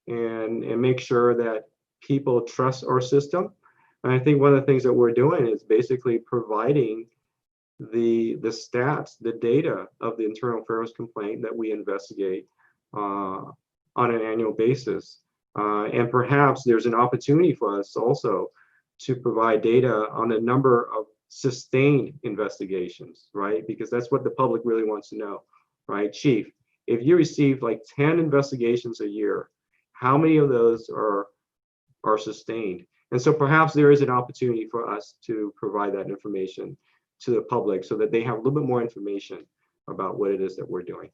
and make sure that people trust our system. And I think one of the things that we're doing is basically providing the stats, the data of the internal affairs complaint that we investigate on an annual basis. And perhaps there's an opportunity for us also to provide data on the number of sustained investigations, right? Because that's what the public really wants to know, right? Chief, if you receive like 10 investigations a year, how many of those are sustained? And so perhaps there is an opportunity for us to provide that information to the public so that they have a little bit more information about what it is that we're doing.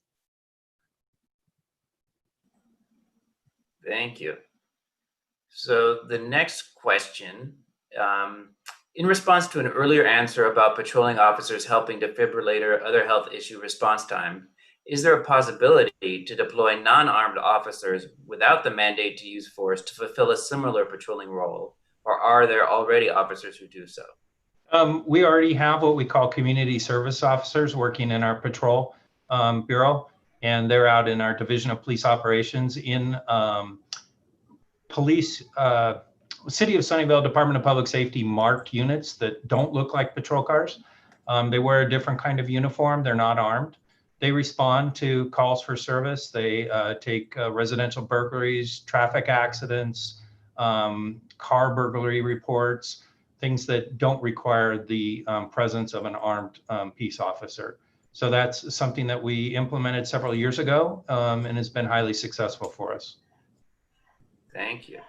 Thank you. So the next question, in response to an earlier answer about patrolling officers helping defibrillate or other health issue response time, is there a possibility to deploy non-armed officers without the mandate to use force to fulfill a similar patrolling role? Or are there already officers who do so? We already have what we call community service officers working in our patrol bureau, and they're out in our Division of Police Operations in City of Sunnyvale Department of Public Safety marked units that don't look like patrol cars. They wear a different kind of uniform. They're not armed. They respond to calls for service. They take residential burglaries, traffic accidents, car burglary reports, things that don't require the presence of an armed peace officer. So that's something that we implemented several years ago and has been highly successful for us. Thank you.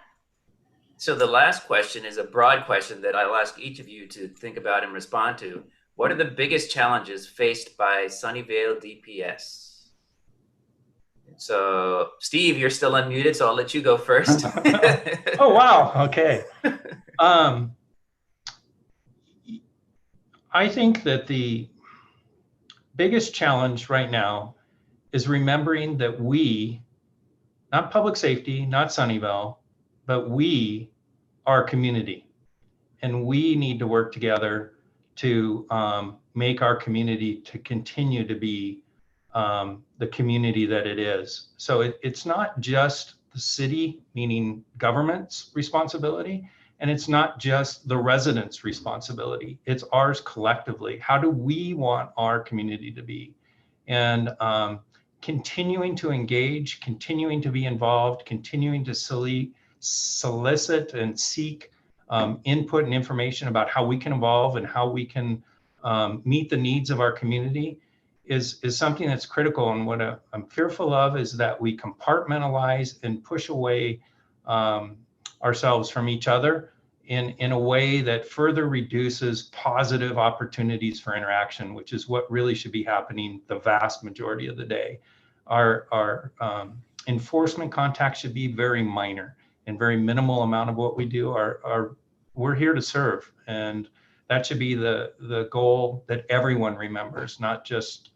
So the last question is a broad question that I'll ask each of you to think about and respond to. What are the biggest challenges faced by Sunnyvale DPS? So Steve, you're still unmuted, so I'll let you go first. Oh, wow. Okay. I think that the biggest challenge right now is remembering that we, not public safety, not Sunnyvale, but we are a community, and we need to work together to make our community to continue to be the community that it is. So it's not just the city, meaning government's responsibility, and it's not just the residents' responsibility. It's ours collectively. How do we want our community to be? And continuing to engage, continuing to be involved, continuing to solicit and seek input and information about how we can evolve and how we can meet the needs of our community is something that's critical. And what I'm fearful of is that we compartmentalize and push away ourselves from each other in a way that further reduces positive opportunities for interaction, which is what really should be happening the vast majority of the day. Our enforcement contacts should be very minor and very minimal amount of what we do. We're here to serve, and that should be the goal that everyone remembers, not just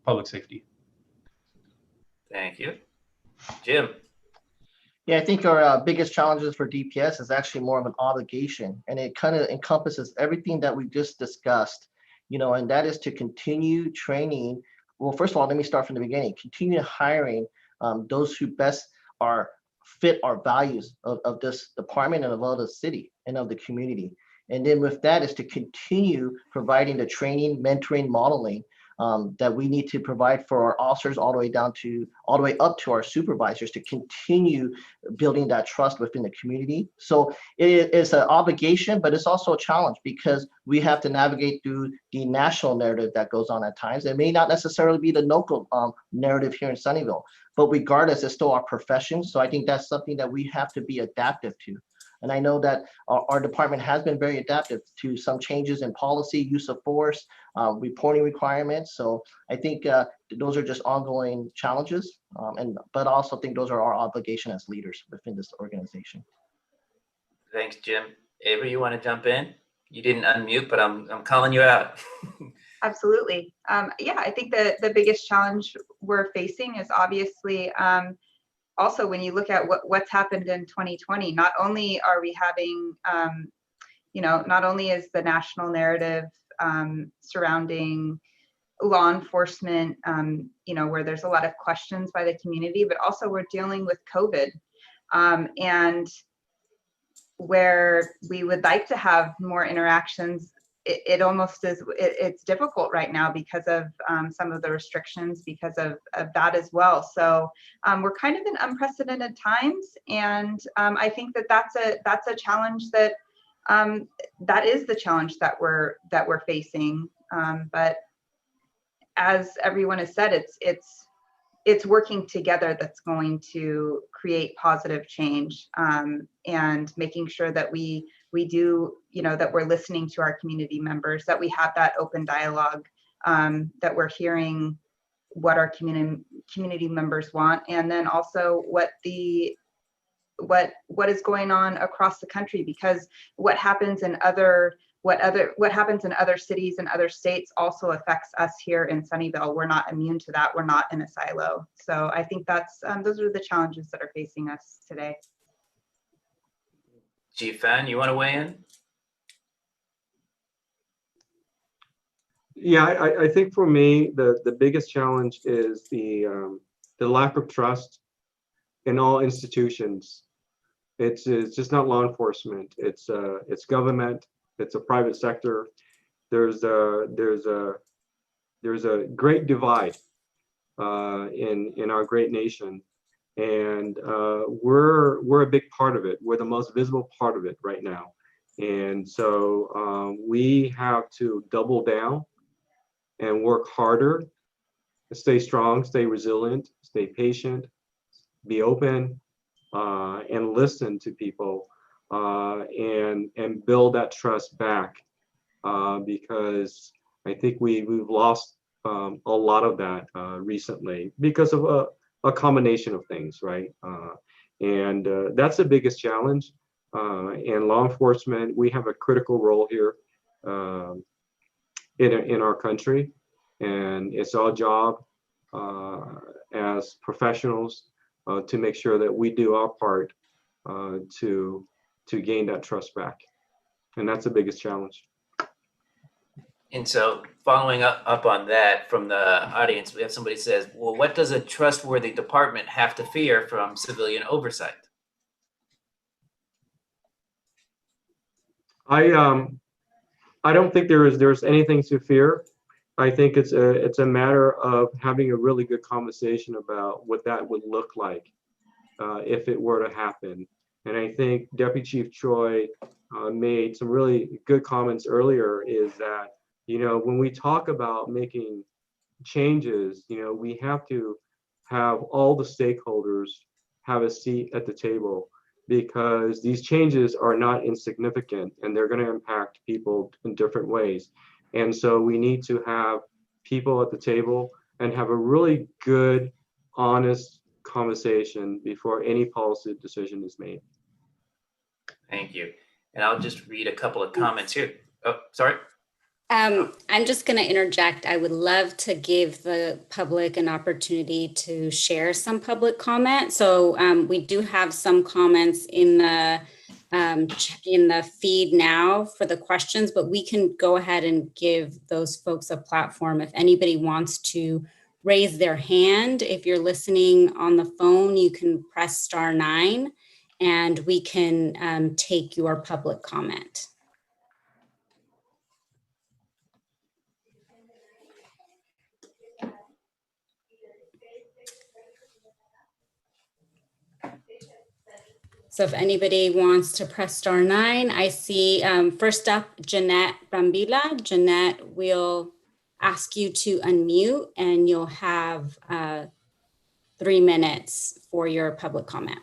public safety. Thank you. Jim. Yeah, I think our biggest challenges for DPS is actually more of an obligation, and it kind of encompasses everything that we just discussed, and that is to continue training. Well, first of all, let me start from the beginning. Continue hiring those who best fit our values of this department and of all the city and of the community. And then with that is to continue providing the training, mentoring, modeling that we need to provide for our officers all the way up to our supervisors to continue building that trust within the community. So it is an obligation, but it's also a challenge because we have to navigate through the national narrative that goes on at times. It may not necessarily be the local narrative here in Sunnyvale, but regardless, it's still our profession. So I think that's something that we have to be adaptive to. And I know that our department has been very adaptive to some changes in policy, use of force, reporting requirements. So I think those are just ongoing challenges. But I also think those are our obligation as leaders within this organization. Thanks, Jim. Ava, you want to jump in? You didn't unmute, but I'm calling you out. Absolutely. Yeah, I think the biggest challenge we're facing is obviously also when you look at what's happened in 2020, not only are we having, not only is the national narrative surrounding law enforcement, where there's a lot of questions by the community, but also we're dealing with COVID. And where we would like to have more interactions, it almost is, it's difficult right now because of some of the restrictions because of that as well. So we're kind of in unprecedented times. And I think that's a challenge that is the challenge that we're facing. But as everyone has said, it's working together that's going to create positive change, and making sure that we do, that we're listening to our community members, that we have that open dialogue, that we're hearing what our community members want, and then also what is going on across the country, because what happens in other cities and other states also affects us here in Sunnyvale. We're not immune to that. We're not in a silo. So I think those are the challenges that are facing us today. Chief Fan, you want to weigh in? Yeah, I think for me, the biggest challenge is the lack of trust in all institutions. It's just not law enforcement. It's government. It's a private sector. There's a great divide in our great nation, and we're a big part of it. We're the most visible part of it right now, and so we have to double down and work harder, stay strong, stay resilient, stay patient, be open, and listen to people, and build that trust back, because I think we've lost a lot of that recently because of a combination of things, right? And that's the biggest challenge. And law enforcement, we have a critical role here in our country, and it's our job as professionals to make sure that we do our part to gain that trust back, and that's the biggest challenge. And so following up on that from the audience, we have somebody says, well, what does a trustworthy department have to fear from civilian oversight? I don't think there's anything to fear. I think it's a matter of having a really good conversation about what that would look like if it were to happen. And I think Deputy Chief Choi made some really good comments earlier, is that, when we talk about making changes, we have to have all the stakeholders have a seat at the table, because these changes are not insignificant and they're going to impact people in different ways. And so we need to have people at the table and have a really good, honest conversation before any policy decision is made. Thank you. And I'll just read a couple of comments here. Oh, sorry. I'm just going to interject. I would love to give the public an opportunity to share some public comment. So we do have some comments in the feed now for the questions, but we can go ahead and give those folks a platform. If anybody wants to raise their hand, if you're listening on the phone, you can press *9 and we can take your public comment. So if anybody wants to press *9, I see first up, Jeanette Brambila. Jeanette, we'll ask you to unmute and you'll have 3 minutes for your public comment.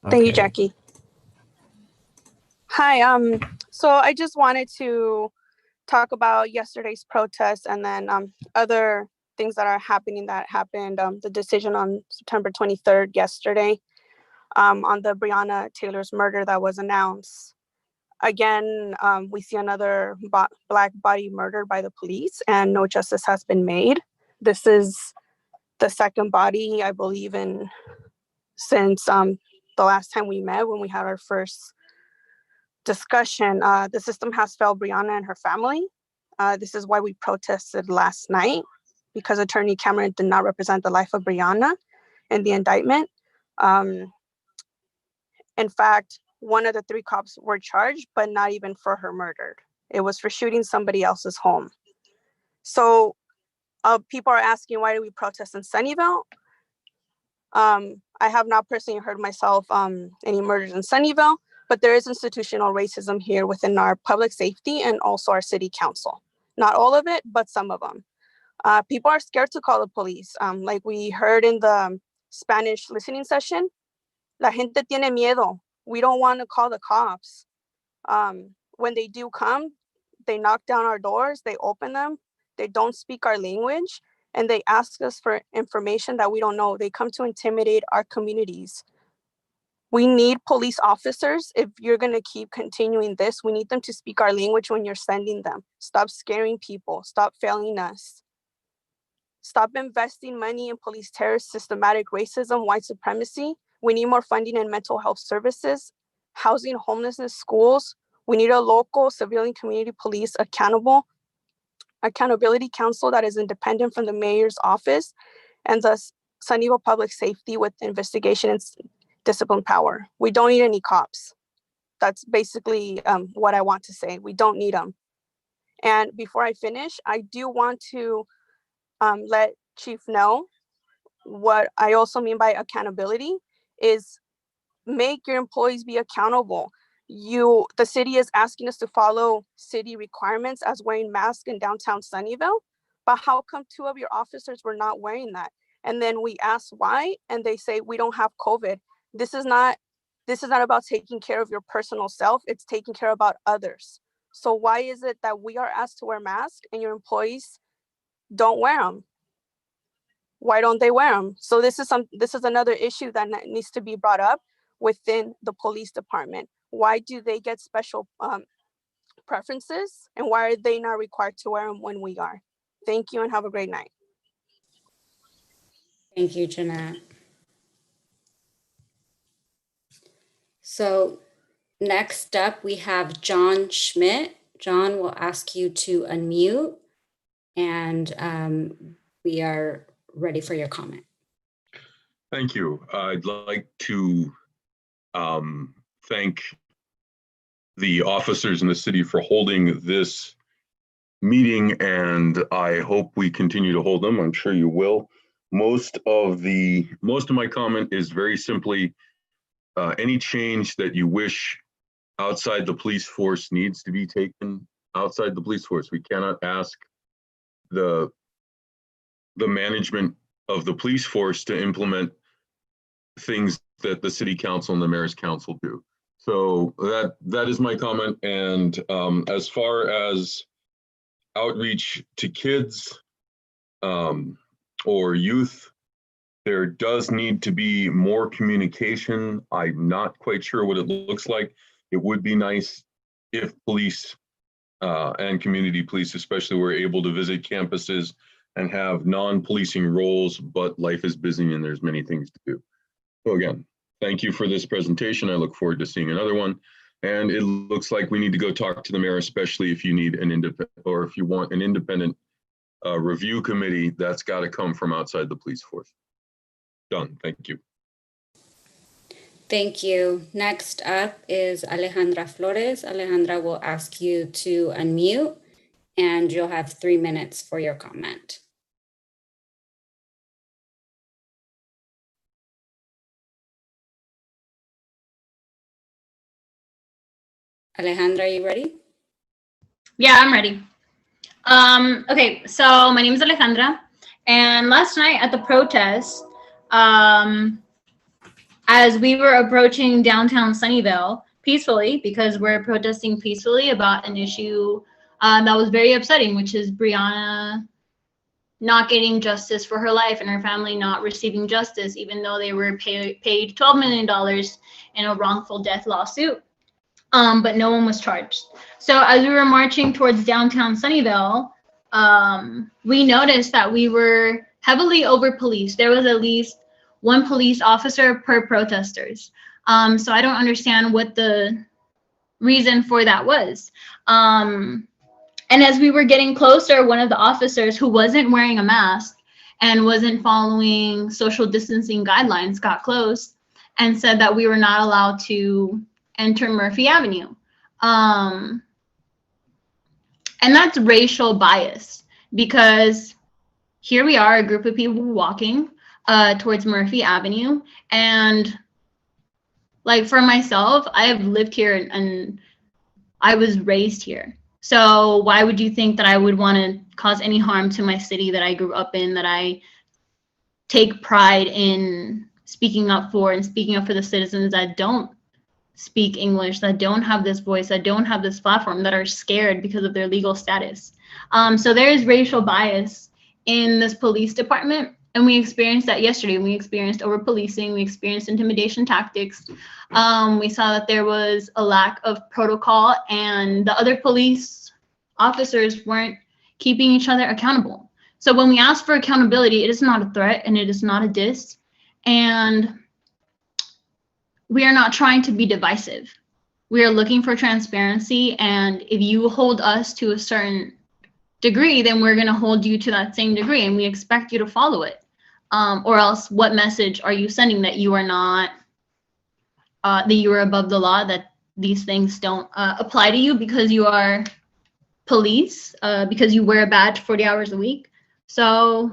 Thank you, Okay. Jackie. Hi, so I just wanted to talk about yesterday's protest and then other things that are happening that happened, the decision on September 23rd yesterday on the Breonna Taylor's murder that was announced. Again, we see another Black body murdered by the police and no justice has been made. This is the second body, I believe, in since the last time we met when we had our first discussion. The system has failed Breonna and her family. This is why we protested last night, because Attorney Cameron did not represent the life of Breonna in the indictment. In fact, one of the 3 cops were charged, but not even for her murder. It was for shooting somebody else's home. So people are asking, why do we protest in Sunnyvale? I have not personally heard myself any murders in Sunnyvale, but there is institutional racism here within our public safety and also our city council. Not all of it, but some of them. People are scared to call the police. Like we heard in the Spanish listening session, la gente tiene miedo. We don't want to call the cops. When they do come, they knock down our doors, they open them, they don't speak our language, and they ask us for information that we don't know. They come to intimidate our communities. We need police officers. If you're going to keep continuing this, we need them to speak our language when you're sending them. Stop scaring people. Stop failing us. Stop investing money in police terrorists, systematic racism, white supremacy. We need more funding in mental health services, housing, homelessness, schools. We need a local civilian community police accountability council that is independent from the mayor's office, and thus Sunnyvale Public Safety with investigation and discipline power. We don't need any cops. That's basically what I want to say. We don't need them. And before I finish, I do want to let Chief know what I also mean by accountability is make your employees be accountable. The city is asking us to follow city requirements as wearing masks in downtown Sunnyvale, but how come 2 of your officers were not wearing that? And then we ask why, and they say we don't have COVID. This is not about taking care of your personal self, it's taking care about others. So why is it that we are asked to wear masks and your employees don't wear them? Why don't they wear them? So this is another issue that needs to be brought up within the police department. Why do they get special preferences, and why are they not required to wear them when we are? Thank you and have a great night. Thank you, Jeanette. So next up, we have John Schmidt. John, will ask you to unmute, and we are ready for your comment. Thank you. I'd like to thank the officers in the city for holding this meeting, and I hope we continue to hold them. I'm sure you will. Most of my comment is very simply any change that you wish outside the police force needs to be taken outside the police force. We cannot ask the management of the police force to implement things that the city council and the mayor's council do. So that is my comment. And as far as outreach to kids or youth, there does need to be more communication. I'm not quite sure what it looks like. It would be nice if police and community police especially were able to visit campuses and have non-policing roles, but life is busy and there's many things to do. So again, thank you for this presentation. I look forward to seeing another one. And it looks like we need to go talk to the mayor, especially if you need an independent, or if you want an independent review committee, that's got to come from outside the police force. Done. Thank you. Thank you. Next up is Alejandra Flores. Alejandra will ask you to unmute, and you'll have 3 minutes for your comment. Alejandra, are you ready? Yeah, I'm ready. Okay, so my name is Alejandra, and last night at the protest, as we were approaching downtown Sunnyvale peacefully, because we're protesting peacefully about an issue that was very upsetting, which is Brianna not getting justice for her life and her family not receiving justice, even though they were paid $12 million in a wrongful death lawsuit. But no one was charged. So as we were marching towards downtown Sunnyvale, we noticed that we were heavily over-policed. There was at least one police officer per protesters. So I don't understand what the reason for that was. And as we were getting closer, one of the officers who wasn't wearing a mask and wasn't following social distancing guidelines got close and said that we were not allowed to enter Murphy Avenue. And that's racial bias, because here we are, a group of people walking towards Murphy Avenue. And like for myself, I have lived here and I was raised here. So why would you think that I would want to cause any harm to my city that I grew up in, that I take pride in speaking up for and speaking up for the citizens that don't speak English, that don't have this voice, that don't have this platform, that are scared because of their legal status. So there is racial bias in this police department, and we experienced that yesterday. We experienced over-policing, we experienced intimidation tactics. We saw that there was a lack of protocol, and the other police officers weren't keeping each other accountable. So when we ask for accountability, it is not a threat and it is not a diss. And we are not trying to be divisive. We are looking for transparency, and if you hold us to a certain degree, then we're going to hold you to that same degree, and we expect you to follow it. Or else, what message are you sending that you are not, that you are above the law, that these things don't apply to you because you are police, because you wear a badge 40 hours a week? So,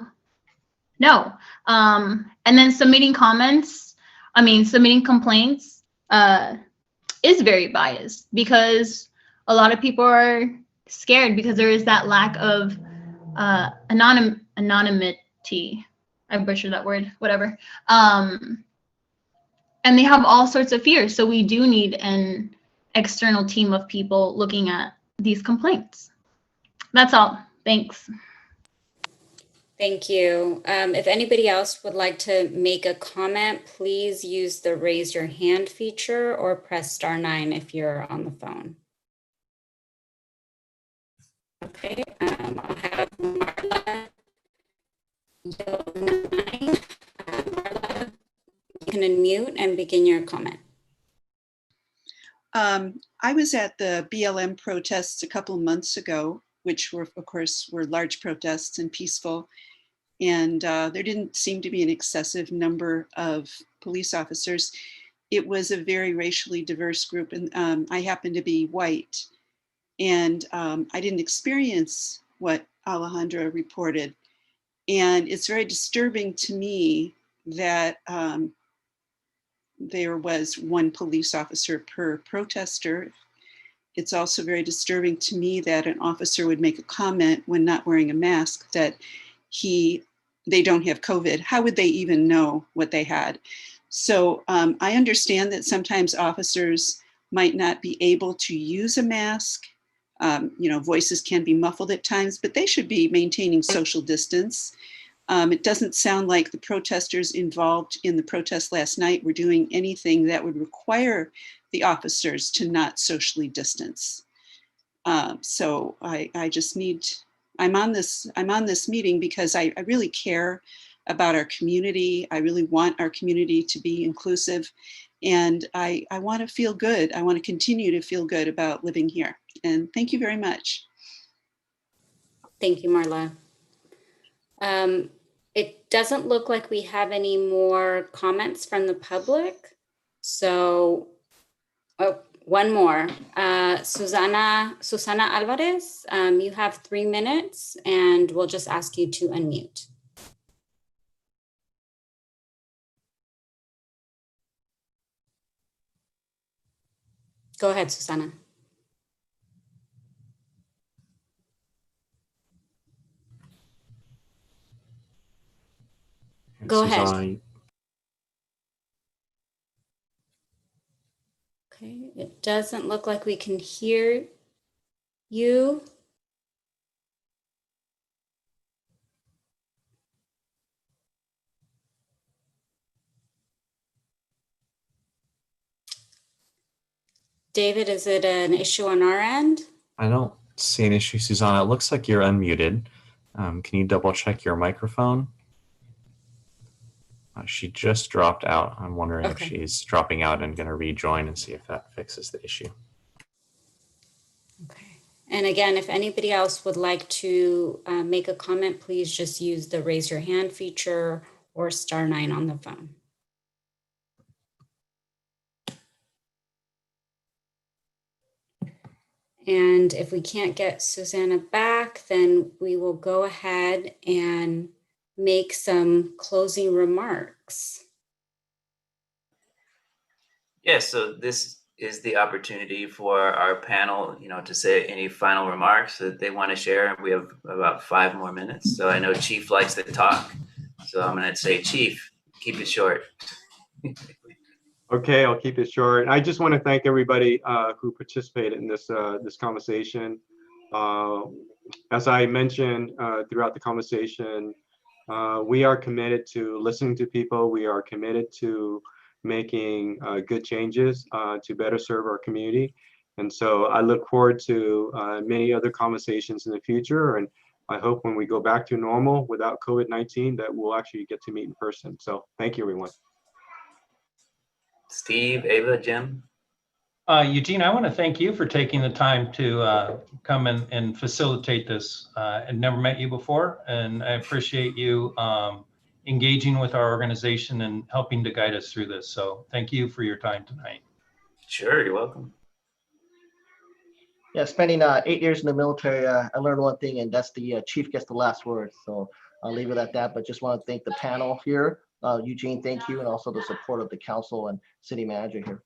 no. And then submitting complaints is very biased, because a lot of people are scared because there is that lack of anonymity. I butchered that word, whatever. And they have all sorts of fears. So we do need an external team of people looking at these complaints. That's all. Thanks. Thank you. If anybody else would like to make a comment, please use the raise your hand feature or press *9 if you're on the phone. Okay, I'll have Marla. Marla, you can unmute and begin your comment. I was at the BLM protests a couple months ago, which were, of course, large protests and peaceful. And there didn't seem to be an excessive number of police officers. It was a very racially diverse group, and I happen to be white. And I didn't experience what Alejandra reported. And it's very disturbing to me that there was one police officer per protester. It's also very disturbing to me that an officer would make a comment when not wearing a mask that they don't have COVID. How would they even know what they had? So I understand that sometimes officers might not be able to use a mask. Voices can be muffled at times, but they should be maintaining social distance. It doesn't sound like the protesters involved in the protest last night were doing anything that would require the officers to not socially distance. So I just need, I'm on this meeting because I really care about our community. I really want our community to be inclusive, and I want to feel good. I want to continue to feel good about living here. And thank you very much. Thank you, Marla. It doesn't look like we have any more comments from the public. So, one more. Susana Alvarez, you have 3 minutes, and we'll just ask you to unmute. Go ahead, Susana. Go ahead. doesn't look like we can hear you. David, is it an issue on our end? I don't see an issue, Susanna. It looks like you're unmuted. Can you double check your microphone? She just dropped out. I'm wondering if she's dropping out and going to rejoin and see if that fixes the issue. Okay. And again, if anybody else would like to make a comment, please just use the raise your hand feature or *9 on the phone. And if we can't get Susanna back, then we will go ahead and make some closing remarks. Yes, so this is the opportunity for our panel, to say any final remarks that they want to share. We have about 5 more minutes. So I know Chief likes to talk. So I'm going to say, Chief, keep it short. Okay, I'll keep it short. I just want to thank everybody who participated in this conversation. As I mentioned throughout the conversation, we are committed to listening to people. We are committed to making good changes to better serve our community. And so I look forward to many other conversations in the future. And I hope when we go back to normal without COVID-19 that we'll actually get to meet in person. So thank you, everyone. Steve, Ava, Jim? Eugene, I want to thank you for taking the time to come and facilitate this. I've never met you before, and I appreciate you engaging with our organization and helping to guide us through this. So thank you for your time tonight. Sure, you're welcome. Yeah, spending 8 years in the military, I learned one thing, and that's the chief gets the last word. So I'll leave it at that, but just want to thank the panel here. Eugene, thank you, and also the support of the council and city manager here.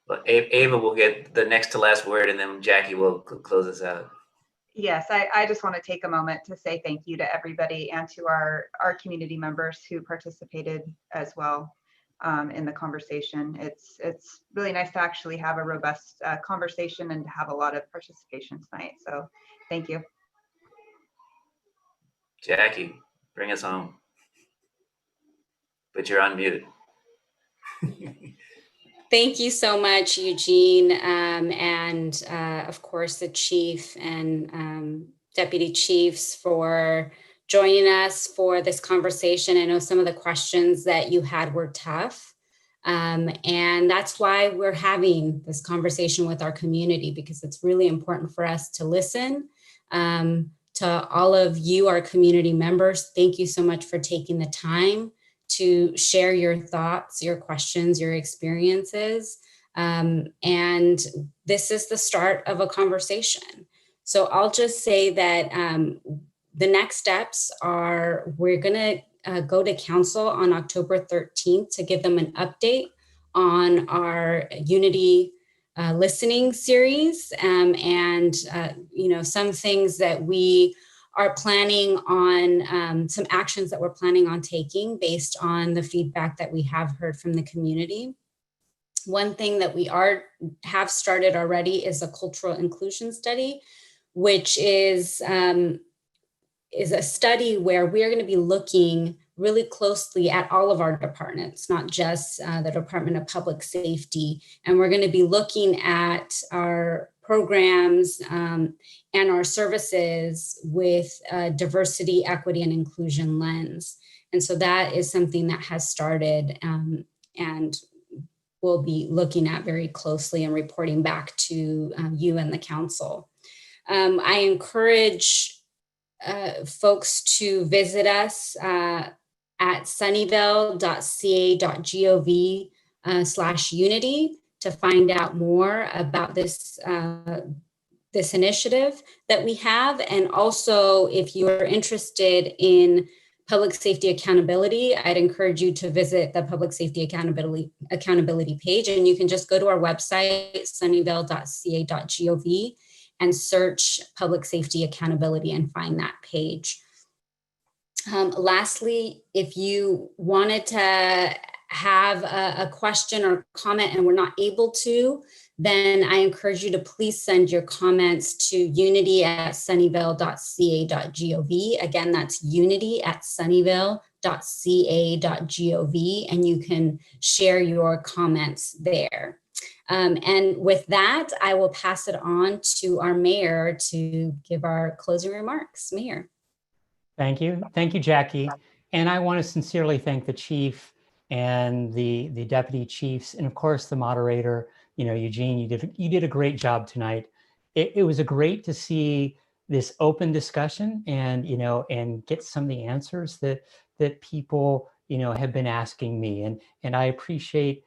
Well, Ava will get the next to last word, and then Jackie will close us out. Yes, I just want to take a moment to say thank you to everybody and to our community members who participated as well in the conversation. It's really nice to actually have a robust conversation and to have a lot of participation tonight. So thank you. Jackie, bring us home. But you're on mute. Thank you so much, Eugene, and of course the chief and deputy chiefs for joining us for this conversation. I know some of the questions that you had were tough, and that's why we're having this conversation with our community, because it's really important for us to listen to all of you, our community members. Thank you so much for taking the time to share your thoughts, your questions, your experiences. And this is the start of a conversation. So I'll just say that the next steps are we're gonna go to council on October 13th to give them an update on our Unity listening series and some things that we are planning on, some actions that we're planning on taking based on the feedback that we have heard from the community. One thing that we have started already is a cultural inclusion study, which is a study where we are going to be looking really closely at all of our departments, not just the Department of Public Safety. And we're going to be looking at our programs and our services with a diversity, equity, and inclusion lens. And so that is something that has started and we'll be looking at very closely and reporting back to you and the council. I encourage folks to visit us at sunnyvale.ca.gov/unity to find out more about this this initiative that we have. And also, if you are interested in public safety accountability, I'd encourage you to visit the public safety accountability page, and you can just go to our website, sunnyvale.ca.gov, and search public safety accountability and find that page. Lastly, if you wanted to have a question or comment and we're not able to, then I encourage you to please send your comments to unity@sunnyvale.ca.gov. Again, that's unity@sunnyvale.ca.gov, and you can share your comments there. And with that, I will pass it on to our mayor to give our closing remarks. Mayor. Thank you. Thank you, Jackie. And I want to sincerely thank the chief and the deputy chiefs, and of course the moderator, Eugene. You did a great job tonight. It was great to see this open discussion and and get some of the answers that people have been asking me, and I appreciate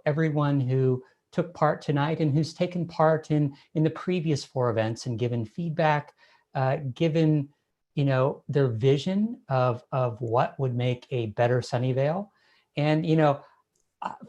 everyone who took part tonight and who's taken part in the previous 4 events and given feedback, given their vision of what would make a better Sunnyvale. And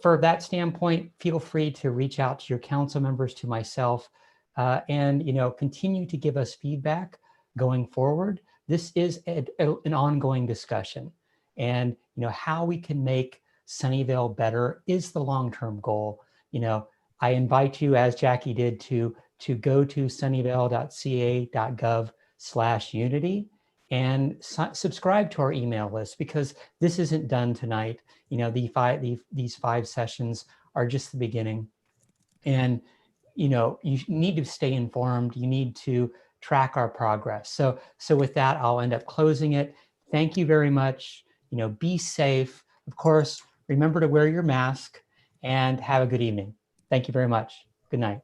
for that standpoint, feel free to reach out to your council members, to myself, and continue to give us feedback going forward. This is an ongoing discussion, and how we can make Sunnyvale better is the long-term goal. I invite you, as Jackie did, to go to sunnyvale.ca.gov/unity and subscribe to our email list, because this isn't done tonight. These 5 sessions are just the beginning, and you need to stay informed. You need to track our progress. So with that, I'll end up closing it. Thank you very much. Be safe. Of course, remember to wear your mask, and have a good evening. Thank you very much. Good night.